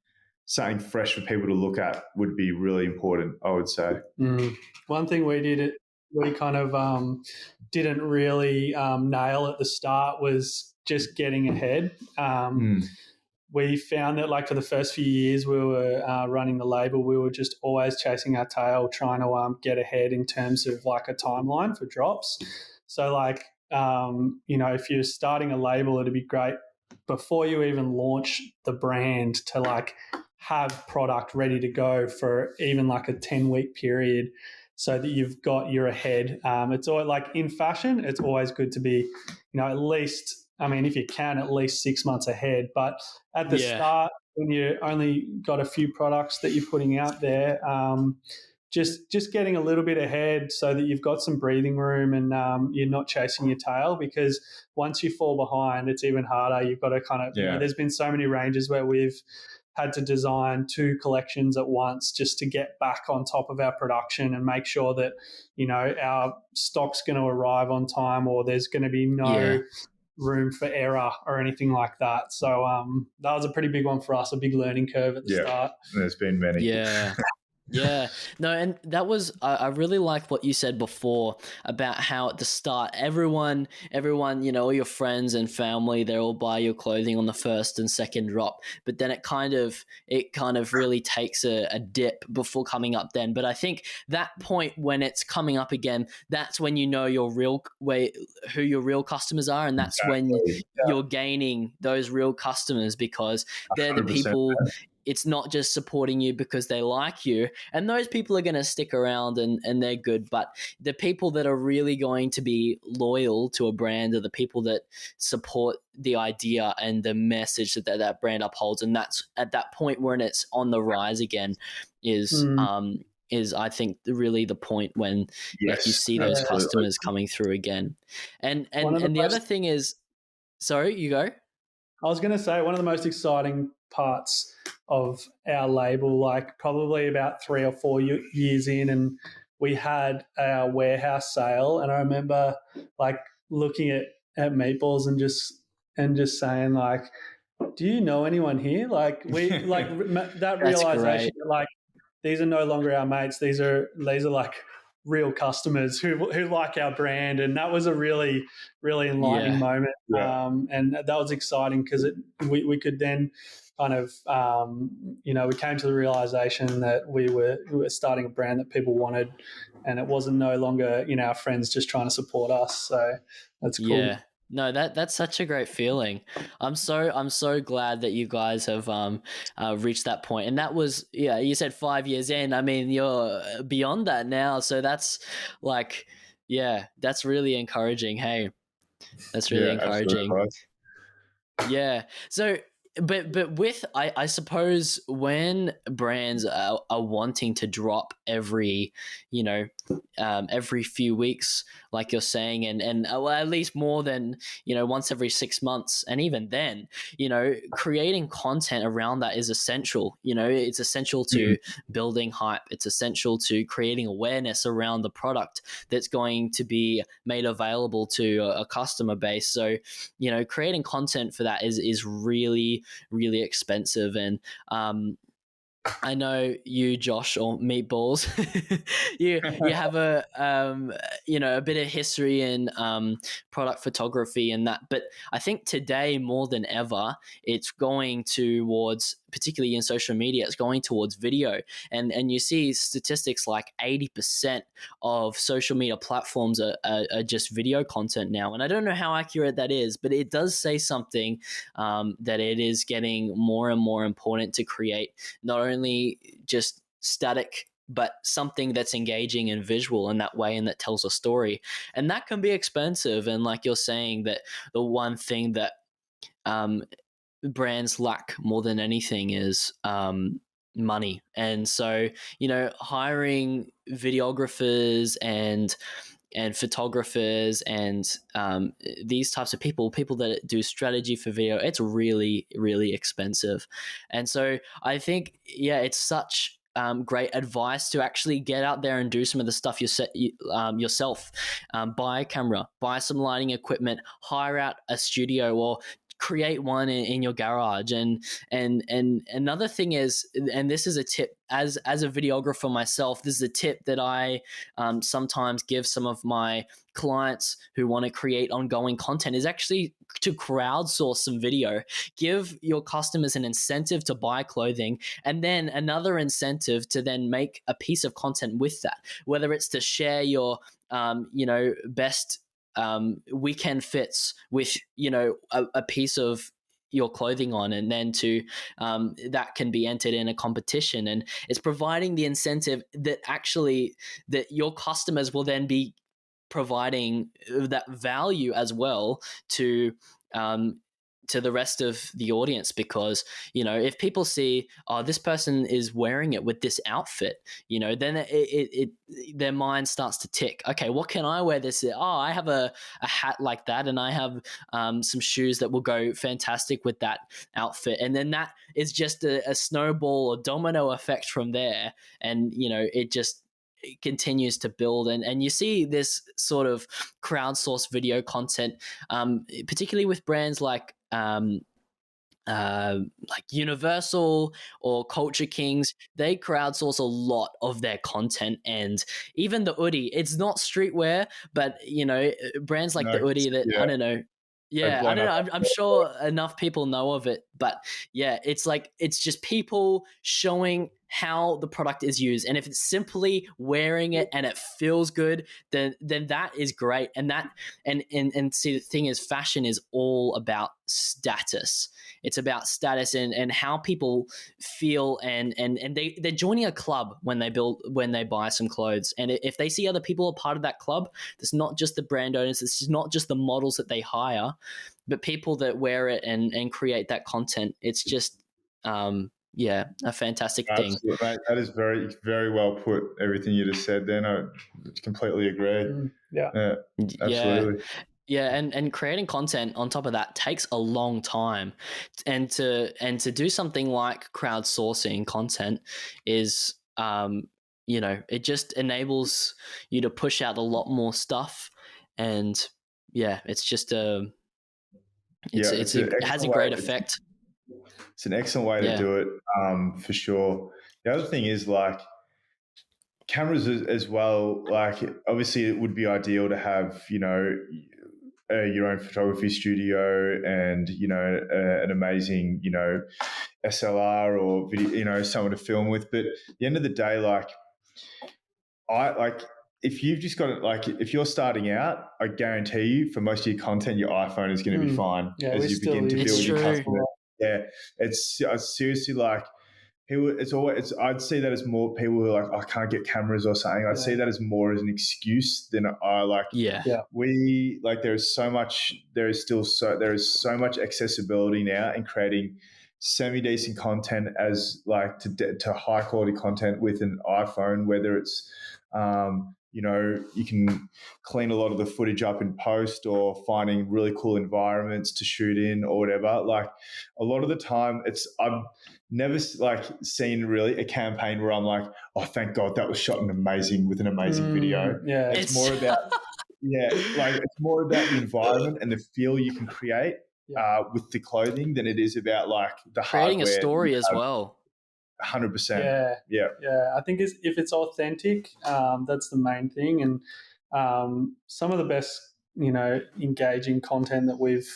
something fresh for people to look at would be really important, I would say. One thing we kind of didn't really nail at the start was just getting ahead. We found that like for the first few years we were running the label, we were just always chasing our tail, trying to get ahead in terms of like a timeline for drops. So like, if you're starting a label, it'd be great before you even launch the brand to like have product ready to go for even like a 10-week period so that you're ahead. It's always like in fashion, it's always good to be, at least, I mean, if you can, at least 6 months ahead. But at the start, when you only got a few products that you're putting out there, just getting a little bit ahead so that you've got some breathing room and you're not chasing your tail, because once you fall behind, it's even harder. You've got to kind of, there's been so many ranges where we've had to design 2 collections at once just to get back on top of our production and make sure that, our stock's going to arrive on time or there's going to be no room for error or anything like that. So that was a pretty big one for us, a big learning curve at the start. There's been many. Yeah. No, and that was, I really like what you said before about how at the start, everyone, all your friends and family, they all buy your clothing on the first and second drop, but then it kind of really takes a dip before coming up then. But I think that point when it's coming up again, that's when you know who your real customers are. And that's when you're gaining those real customers, because they're the people. It's not just supporting you because they like you, and those people are going to stick around and they're good. But the people that are really going to be loyal to a brand are the people that support the idea and the message that brand upholds. And that's at that point when it's on the rise again is I think really the point when like you see those customers coming through again. And the other thing is, sorry, you go. I was going to say one of the most exciting parts of our label, like probably about 3 or 4 years in, and we had our warehouse sale, and I remember like looking at Meatballs and just saying like, do you know anyone here? Like we like that realization that like these are no longer our mates, these are like real customers who like our brand. And that was a really, really enlightening moment. And that was exciting because we could then kind of, we came to the realization that we were starting a brand that people wanted, and it wasn't no longer, our friends just trying to support us. So that's cool. Yeah. No, that's such a great feeling. I'm so glad that you guys have reached that point. And that was, you said 5 years in. I mean, you're beyond that now. So that's like, that's really encouraging. Hey, that's really encouraging. Yeah. So, but with, I suppose when brands are wanting to drop every, every few weeks, like you're saying, and well, at least more than, once every 6 months. And even then, creating content around that is essential. It's essential to building hype. It's essential to creating awareness around the product that's going to be made available to a customer base. So, creating content for that is really, really expensive. And I know you, Josh, or Meatballs, you have a bit of history in product photography and that. But I think today more than ever, it's going towards, particularly in social media, it's going towards video. And you see statistics like 80% of social media platforms are just video content now. And I don't know how accurate that is, but it does say something that it is getting more and more important to create not only just static, but something that's engaging and visual in that way and that tells a story. And that can be expensive. And like you're saying, that the one thing that brands lack more than anything is money. And so, hiring videographers and photographers and these types of people that do strategy for video, it's really, really expensive. And so I think, it's such great advice to actually get out there and do some of the stuff yourself. Buy a camera, buy some lighting equipment, hire out a studio, or create one in your garage. And another thing is, and this is a tip as a videographer myself, this is a tip that I sometimes give some of my clients who want to create ongoing content, is actually to crowdsource some video. Give your customers an incentive to buy clothing, and then another incentive to then make a piece of content with that, whether it's to share your best weekend fits with a piece of your clothing on, and then to that can be entered in a competition. And it's providing the incentive that actually that your customers will then be providing that value as well to the rest of the audience. Because if people see, oh, this person is wearing it with this outfit, then it their mind starts to tick. Okay, what can I wear this? Oh, I have a hat like that, and I have some shoes that will go fantastic with that outfit. And then that is just a snowball or domino effect from there. And it just continues to build, and you see this sort of crowdsourced video content, particularly with brands like Universal or Culture Kings. They crowdsource a lot of their content. And even the Oodie, it's not streetwear, but brands like the Oodie that I don't know. Yeah, I don't know. I'm sure enough people know of it, but it's just people showing how the product is used. And if it's simply wearing it and it feels good, then that is great. And see, the thing is, fashion is all about status. It's about status and how people feel, and they're joining a club when they buy some clothes. And if they see other people are part of that club, it's not just the brand owners, it's not just the models that they hire, but people that wear it and create that content. It's just a fantastic thing. Absolutely, mate. That is very, very well put. Everything you just said there, I completely agree. Yeah, absolutely. Yeah, and creating content on top of that takes a long time, and to do something like crowdsourcing content is it just enables you to push out a lot more stuff. And it's just it has a great effect. It's an excellent way to do it, for sure. The other thing is cameras as well. Obviously, it would be ideal to have your own photography studio and, an amazing, SLR or video, someone to film with. But at the end of the day, if you've just got it, if you're starting out, I guarantee you for most of your content, your iPhone is going to be fine as you begin to build your customer. Yeah. It's seriously people, I'd see that as more people who are I can't get cameras or something. I'd see that as more as an excuse than there is so much accessibility now in creating semi-decent content as to high quality content with an iPhone, whether it's you can clean a lot of the footage up in post or finding really cool environments to shoot in or whatever. A lot of the time I've never seen really a campaign where I'm like, oh, thank God that was shot with an amazing video. Yeah. It's more about, it's more about the environment and the feel you can create with the clothing than it is about the creating hardware a story as well. 100%. Yeah. I think if it's authentic, that's the main thing. And some of the best, engaging content that we've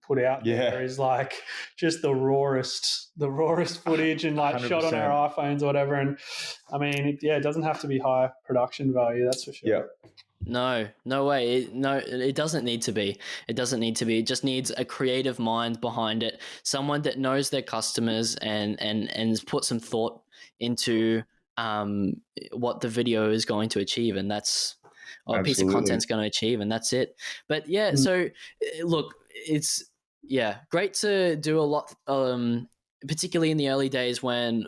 put out there is just the rawest footage and 100%. Shot on our iPhones or whatever. And I mean, it doesn't have to be high production value. That's for sure. Yeah. No way. It doesn't need to be. It doesn't need to be. It just needs a creative mind behind it. Someone that knows their customers and put some thought into what the video is going to achieve, and that's a piece of content's going to achieve, and that's it. But yeah, so look, it's great to do a lot, particularly in the early days when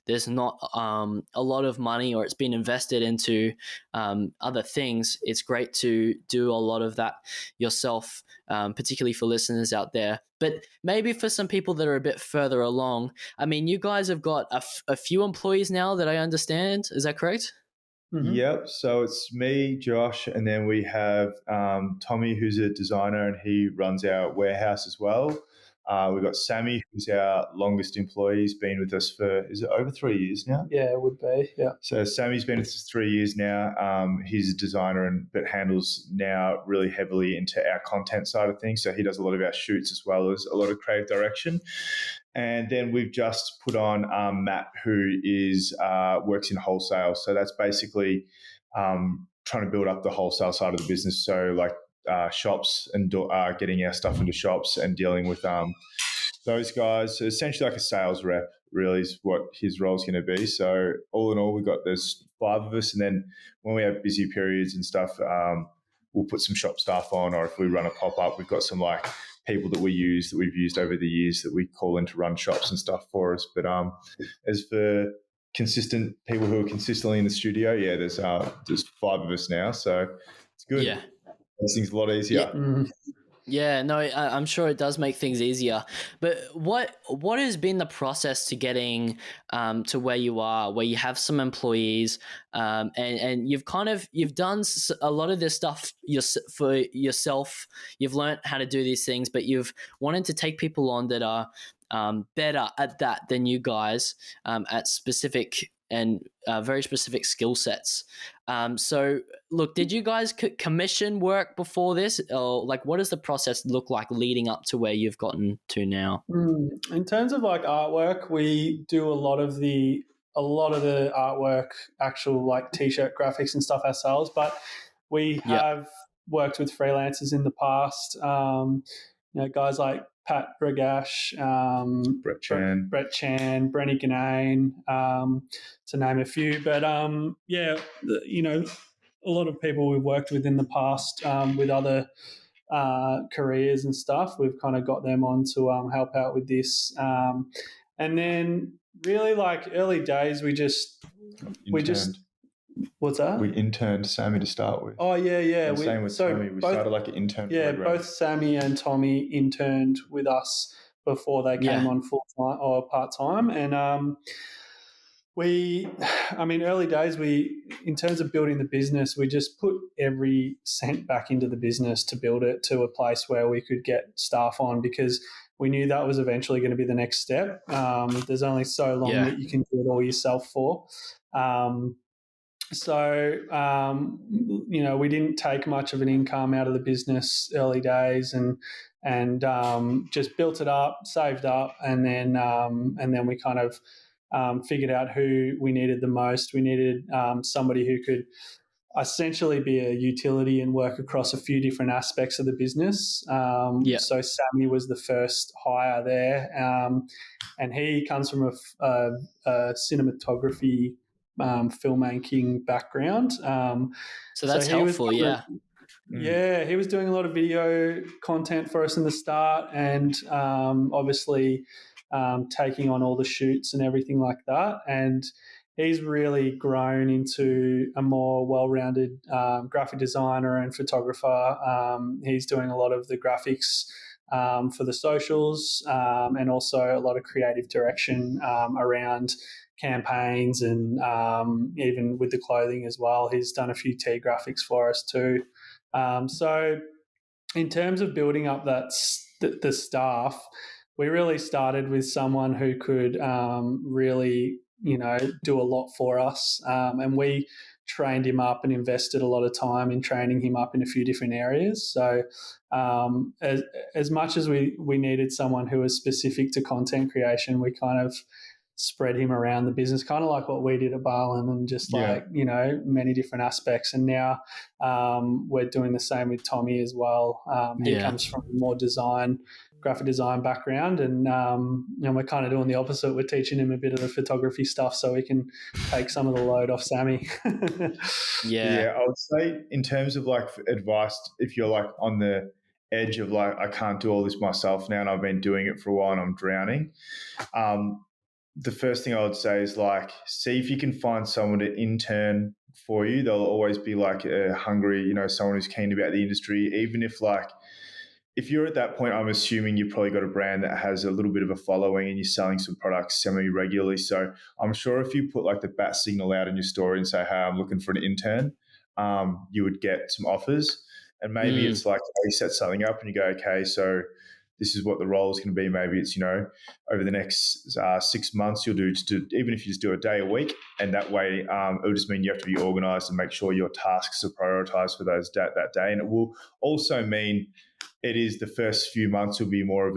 there's not a lot of money or it's been invested into other things. It's great to do a lot of that yourself, particularly for listeners out there. But maybe for some people that are a bit further along, I mean, you guys have got a few employees now that I understand. Is that correct? Mm-hmm. Yep. So it's me, Josh, and then we have Tommy, who's a designer, and he runs our warehouse as well. We've got Sammy, who's our longest employee. He's been with us for, is it over 3 years now? Yeah, it would be, yeah. So Sammy's been with us 3 years now. He's a designer but handles now really heavily into our content side of things. So he does a lot of our shoots as well as a lot of creative direction. And then we've just put on Matt, who works in wholesale. So that's basically trying to build up the wholesale side of the business. So shops and getting our stuff into shops and dealing with those guys. So essentially a sales rep really is what his role is going to be. So all in all, there's 5 of us. And then when we have busy periods and stuff, we'll put some shop staff on, or if we run a pop-up, we've got some people that we've used over the years that we call in to run shops and stuff for us. But as for consistent people who are consistently in the studio, there's 5 of us now. So it's good. Yeah. Makes things a lot easier. Yeah, no, I'm sure it does make things easier. But what has been the process to getting to where you are, where you have some employees, and you've done a lot of this stuff for yourself. You've learned how to do these things, but you've wanted to take people on that are better at that than you guys at specific and very specific skill sets. So look, did you guys commission work before this, or what does the process look like leading up to where you've gotten to now? In terms of artwork, we do a lot of the artwork, actual t-shirt graphics and stuff ourselves, but we have worked with freelancers in the past, guys like Pat Bragash, Brett Chan, Brenny Ganane, to name a few. But, a lot of people we've worked with in the past with other careers and stuff, we've kind of got them on to help out with this. And then really early days, we just what's that? We interned Sammy to start with. Oh, yeah. Same with Sammy. We started like an intern program. Yeah, both Sammy and Tommy interned with us before they came on full-time or part-time. And early days, in terms of building the business, we just put every cent back into the business to build it to a place where we could get staff on, because we knew that was eventually going to be the next step. There's only so long that you can do it all yourself for. So, we didn't take much of an income out of the business early days, and just built it up, saved up, and then we kind of figured out who we needed the most. We needed somebody who could essentially be a utility and work across a few different aspects of the business. So Sammy was the first hire there, and he comes from a cinematography filmmaking background. So that's helpful, yeah. Yeah, he was doing a lot of video content for us in the start, and obviously taking on all the shoots and everything like that. And he's really grown into a more well-rounded graphic designer and photographer. He's doing a lot of the graphics for the socials, and also a lot of creative direction around campaigns, and even with the clothing as well. He's done a few tee graphics for us too. So in terms of building up the staff, we really started with someone who could really, do a lot for us. And we trained him up and invested a lot of time in training him up in a few different areas. So as much as we needed someone who was specific to content creation, we kind of spread him around the business, kind of like what we did at Barlin, and just many different aspects. And now we're doing the same with Tommy as well. He comes from more graphic design background, and we're kind of doing the opposite. We're teaching him a bit of the photography stuff so we can take some of the load off Sammy. Yeah, I would say in terms of like advice, if you're like on the edge of like, I can't do all this myself now and I've been doing it for a while and I'm drowning, the first thing I would say is like, see if you can find someone to intern for you. There'll always be like a hungry, someone who's keen about the industry. Even if you're at that point, I'm assuming you've probably got a brand that has a little bit of a following and you're selling some products semi-regularly. So I'm sure if you put like the bat signal out in your story and say, hey, I'm looking for an intern, you would get some offers. And maybe it's like you set something up and you go, okay, so this is what the role is going to be. Maybe it's, over the next 6 months, you'll do even if you just do a day a week. And that way, it'll just mean you have to be organized and make sure your tasks are prioritized for that day. And it will also mean it is the first few months will be more of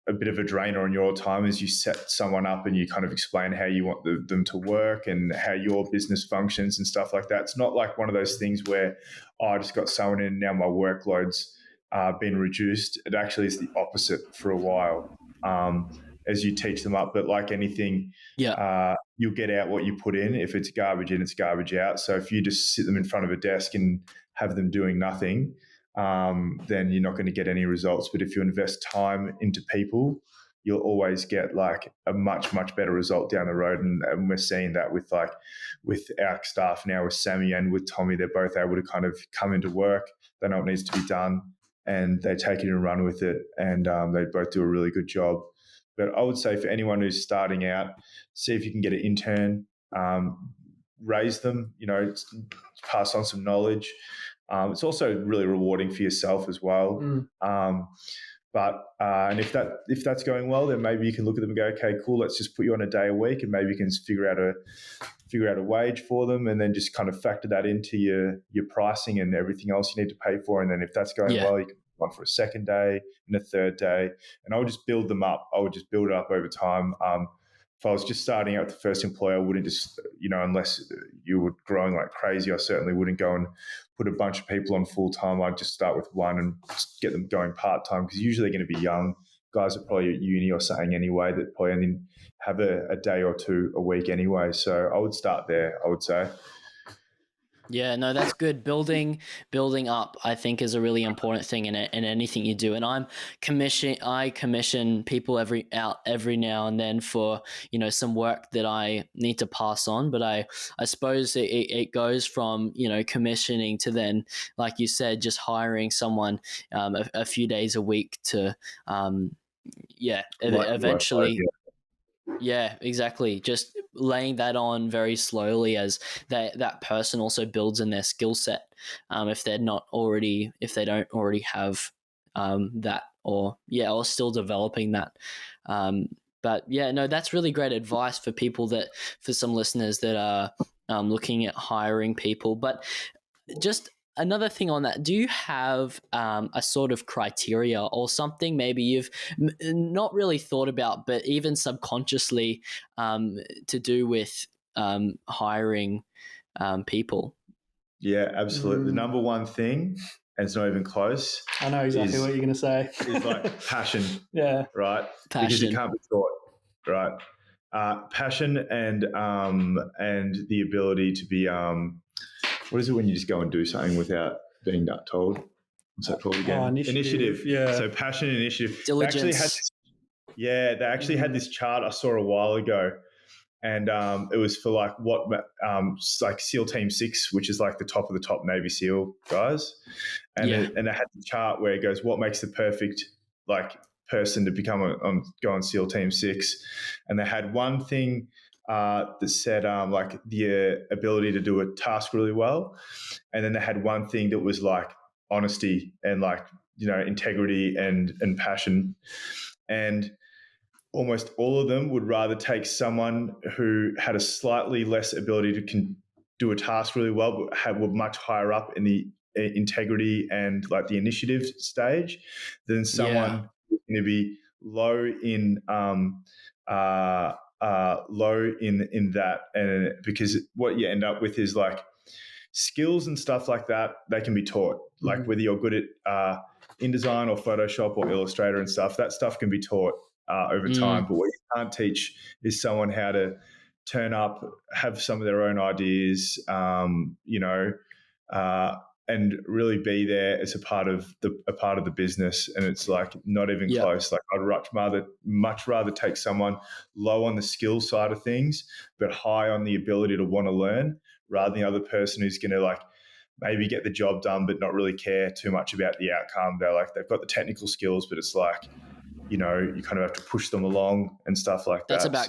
a bit of a drainer on your time as you set someone up and you kind of explain how you want them to work and how your business functions and stuff like that. It's not like one of those things where, I just got someone in and now my workload's been reduced. It actually is the opposite for a while as you teach them up. But like anything, you'll get out what you put in. If it's garbage in, it's garbage out. So if you just sit them in front of a desk and have them doing nothing, then you're not going to get any results. But if you invest time into people, you'll always get like a much, much better result down the road. And we're seeing that with our staff now, with Sammy and with Tommy. They're both able to kind of come into work. They know what needs to be done and they take it and run with it. And they both do a really good job. But I would say for anyone who's starting out, see if you can get an intern, raise them, pass on some knowledge. It's also really rewarding for yourself as well. And if that's going well, then maybe you can look at them and go, okay, cool, let's just put you on a day a week, and maybe you can figure out a wage for them, and then just kind of factor that into your pricing and everything else you need to pay for. And then if that's going well, you can one for a second day and a third day. And I would just build them up. I would just build it up over time. If I was just starting out with the first employer, I wouldn't just, unless you were growing like crazy, I certainly wouldn't go and put a bunch of people on full time. I'd just start with one and just get them going part time, because usually they're going to be young guys are probably at uni or something anyway, that probably only have a day or two a week anyway. So I would start there, I would say. Yeah, no, that's good. Building up, I think, is a really important thing in anything you do. And I commission people every now and then for, some work that I need to pass on. But I suppose it goes from, commissioning to then, like you said, just hiring someone a few days a week to, eventually. Yeah, exactly. Just laying that on very slowly as that person also builds in their skill set. If they don't already have that, or still developing that. But yeah, no, that's really great advice for people for some listeners that are looking at hiring people. But just another thing on that, do you have a sort of criteria or something maybe you've not really thought about, but even subconsciously to do with hiring people? Yeah, absolutely. The number one thing, and it's not even close. I know exactly what you're going to say. Is like passion. Yeah. Right. Passion. Because it can't be taught. Right. Passion and the ability to be what is it when you just go and do something without being told? What's that called again? Initiative. Yeah. So passion and initiative. Diligence. They actually had this chart I saw a while ago, and it was for like like SEAL Team 6, which is like the top of the top Navy SEAL guys, and they had the chart where it goes, what makes the perfect like person to become go on SEAL Team 6, and they had one thing that said like the ability to do a task really well, and then they had one thing that was like honesty and like integrity and passion, and almost all of them would rather take someone who had a slightly less ability to do a task really well, but were much higher up in the integrity and like the initiative stage than someone who's going to be low in that. And because what you end up with is like skills and stuff like that, they can be taught. Like whether you're good at InDesign or Photoshop or Illustrator and stuff, that stuff can be taught over time. But what you can't teach is someone how to turn up, have some of their own ideas, and really be there as a part of the business. And it's like not even close. Like I'd much rather take someone low on the skill side of things, but high on the ability to want to learn, rather than the other person who's going to like maybe get the job done, but not really care too much about the outcome. They've got the technical skills, but it's like, you kind of have to push them along and stuff like that. That's about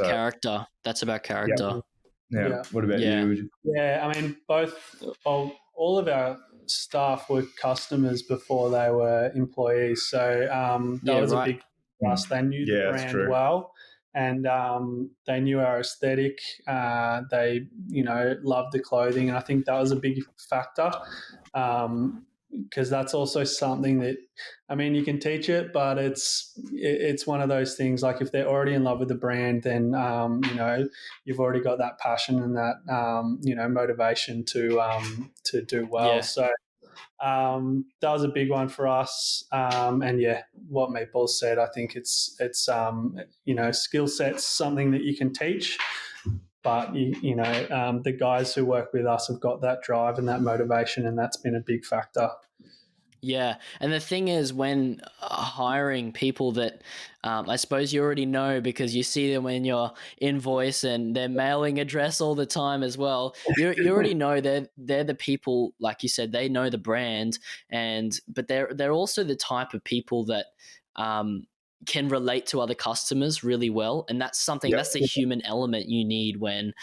character. Yeah. What about you? Yeah, I mean, all of our staff were customers before they were employees. So that was a big plus. They knew the brand well, and they knew our aesthetic. They, loved the clothing, and I think that was a big factor. Because that's also something that, I mean, you can teach it, but it's one of those things. Like if they're already in love with the brand, then you've already got that passion and that motivation to do well. So that was a big one for us. And what Meatball said, I think it's skill sets, something that you can teach. But, the guys who work with us have got that drive and that motivation, and that's been a big factor. Yeah. And the thing is, when hiring people that I suppose you already know because you see them in your invoice and their mailing address all the time as well, you already know they're the people, like you said, they know the brand, but they're also the type of people that can relate to other customers really well. And that's something, that's the human element you need when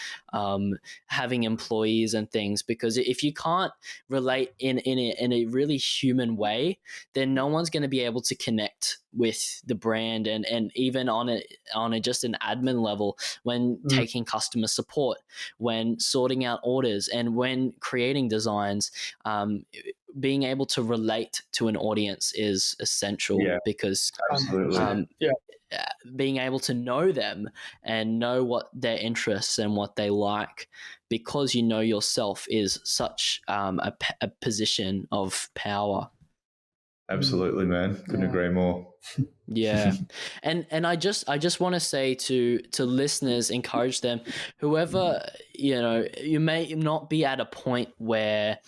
having employees and things, because if you can't relate in a really human way, then no one's going to be able to connect with the brand and even on a just an admin level when taking customer support, when sorting out orders, and when creating designs. Being able to relate to an audience is essential because being able to know them and know what their interests and what they like, because you know yourself, is such a position of power. Absolutely, man. Couldn't agree more. Yeah. And I just want to say to listeners, encourage them, whoever, you may not be at a point where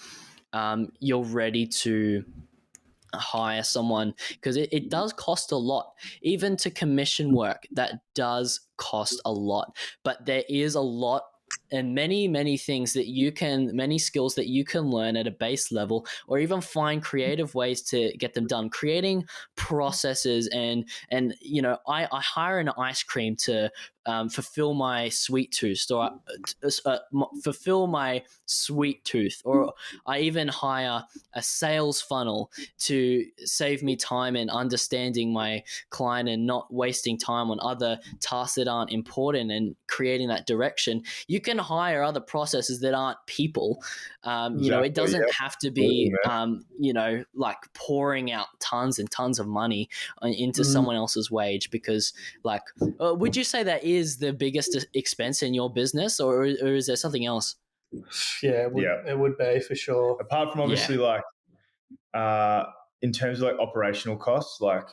you're ready to hire someone, because it does cost a lot. Even to commission work, that does cost a lot. But there is a lot and many things that many skills that you can learn at a base level, or even find creative ways to get them done. Creating processes and I hire an ice cream to fulfill my sweet tooth, or fulfill my sweet tooth, or I even hire a sales funnel to save me time in understanding my client and not wasting time on other tasks that aren't important and creating that direction. You can hire other processes that aren't people. It doesn't have to be, like pouring out tons and tons of money into someone else's wage, because would you say that is the biggest expense in your business, or is there something else? Yeah, it would be for sure. Apart from obviously in terms of like operational costs, like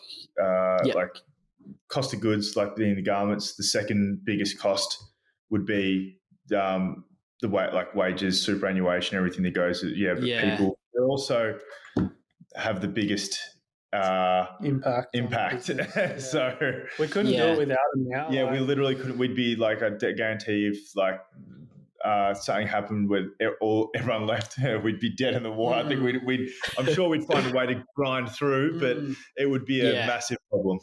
cost of goods, like being the garments, the second biggest cost would be the way, like wages, superannuation, everything that goes. People also have the biggest impact. So we couldn't do it without them now. Yeah, we literally couldn't. We'd be like, I guarantee if like something happened with everyone left, we'd be dead in the water. I think I'm sure we'd find a way to grind through, but it would be a massive problem.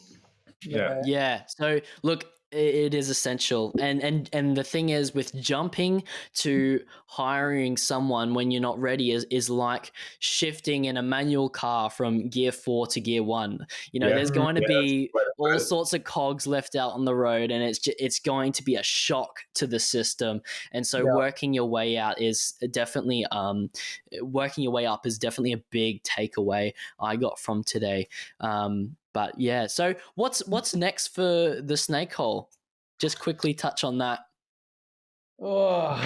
Yeah. So look, it is essential, and the thing is, with jumping to hiring someone when you're not ready is like shifting in a manual car from gear 4 to gear 1. There's going to be all sorts of cogs left out on the road, and it's going to be a shock to the system. And so working your way out is definitely working your way up is definitely a big takeaway I got from today. But yeah, so what's next for the Snake Hole? Just quickly touch on that. Sure.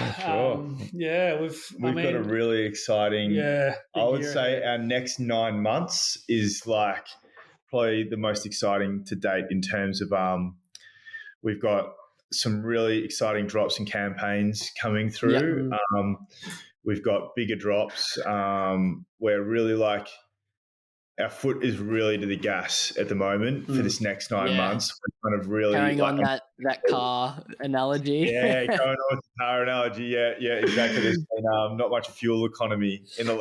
We've got a really exciting. Yeah, I would say our next 9 months is like probably the most exciting to date in terms of we've got some really exciting drops and campaigns coming through. Yep. We've got bigger drops. We're really like, our foot is really to the gas at the moment for this next 9 months. We're kind of really carrying on that car analogy. Yeah, going on with the car analogy. Yeah, exactly. There's been not much fuel economy in the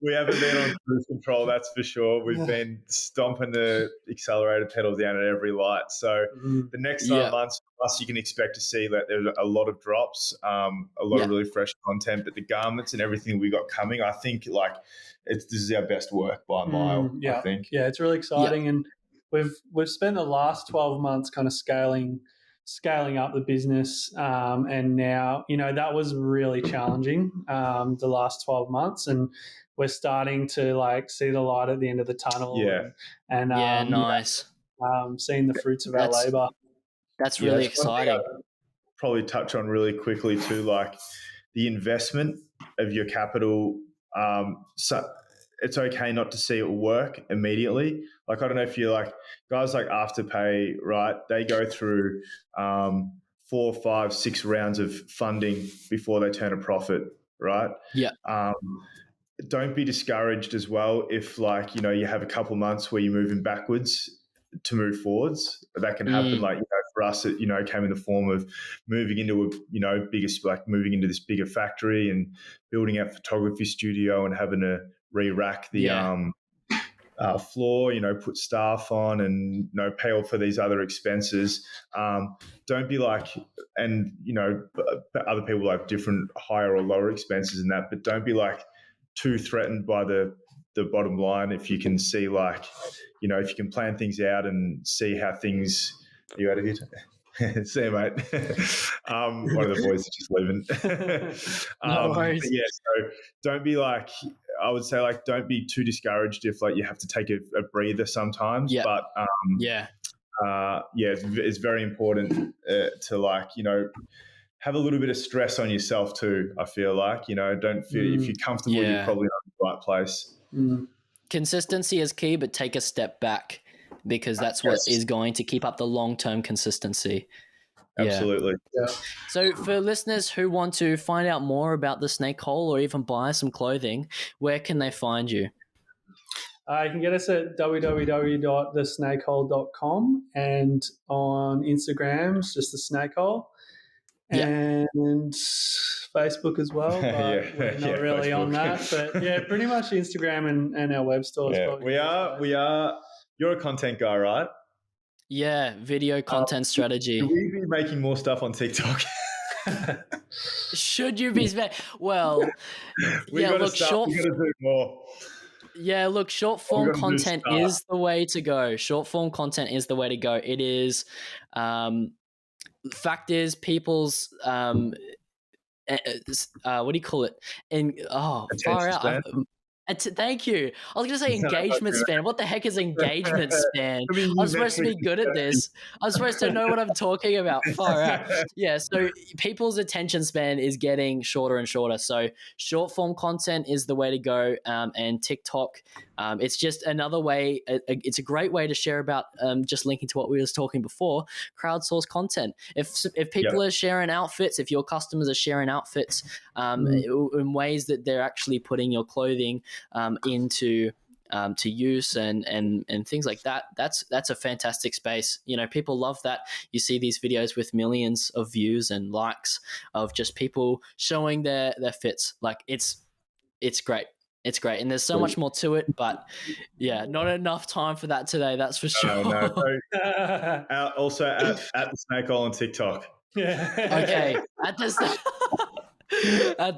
we haven't been on cruise control, that's for sure. We've been stomping the accelerator pedal down at every light. So the next 9 months, plus you can expect to see that there's a lot of drops, a lot of really fresh content. But the garments and everything we got coming, I think this is our best work by a mile. I think. Yeah, it's really exciting, and we've spent the last 12 months kind of scaling up the business, and now that was really challenging the last 12 months, and we're starting to see the light at the end of the tunnel. And nice. Seeing the fruits of our labor. That's really exciting. Probably touch on really quickly too, like the investment of your capital. So it's okay not to see it work immediately. Like, I don't know if you're like guys like Afterpay, right? They go through 4, 5, 6 rounds of funding before they turn a profit, right? Yeah. Don't be discouraged as well if you have a couple months where you're moving backwards to move forwards. That can happen. For us, it came in the form of moving into moving into this bigger factory and building our photography studio and having to re-rack the floor, put staff on and pay all for these other expenses. Don't be other people have different higher or lower expenses in that, but don't be too threatened by the bottom line. If you can see if you can plan things out and see how things. Are you out of here? See you, mate. One of the boys is just leaving. No worries. So don't be I would say don't be too discouraged if you have to take a breather sometimes. Yeah. But it's very important to have a little bit of stress on yourself too. I feel don't feel if you're comfortable, you're probably not in the right place. Consistency is key, but take a step back, because that's what is going to keep up the long-term consistency. Absolutely. Yeah. So for listeners who want to find out more about the Snake Hole or even buy some clothing, where can they find you? You can get us at www.thesnakehole.com, and on Instagram, it's just the Snake Hole. And Facebook as well, but we're not really Facebook on that. But pretty much Instagram and our web stores. We are. You're a content guy, right? Yeah, video content strategy. Should we be making more stuff on TikTok? Should you be well, yeah, look, we got to do more. Yeah, look, short form content is the way to go. Short form content is the way to go. It is fact is people's what do you call it? And far out. Thank you. I was going to say engagement span. What the heck is engagement span? I'm supposed to be good at this. I'm supposed to know what I'm talking about. Far out. Yeah, so people's attention span is getting shorter and shorter. So short form content is the way to go. And TikTok, it's just another way. It's a great way to share about, just linking to what we were talking before, crowdsource content. If people are sharing outfits, if your customers are sharing outfits in ways that they're actually putting your clothing into to use and things like that, that's a fantastic space. You know, people love that. You see these videos with millions of views and likes of just people showing their fits. Like it's great. It's great. And there's so much more to it, but yeah, not enough time for that today. That's for sure. No. Also at the Snake Hole on TikTok. Okay. At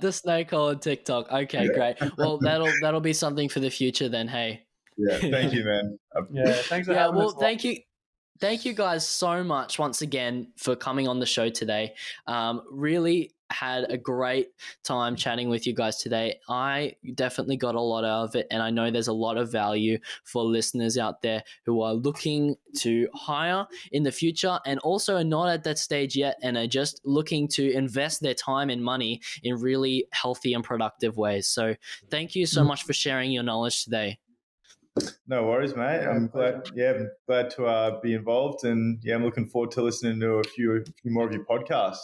the Snake Hole on TikTok. Okay, great. Well, that'll be something for the future then. Hey. Yeah. Thank you, man. Thanks for having us. Thank you. Thank you guys so much once again for coming on the show today. Really had a great time chatting with you guys today. I definitely got a lot out of it, and I know there's a lot of value for listeners out there who are looking to hire in the future and also are not at that stage yet and are just looking to invest their time and money in really healthy and productive ways. So thank you so much for sharing your knowledge today. No worries, mate. I'm glad to be involved, and I'm looking forward to listening to a few more of your podcasts.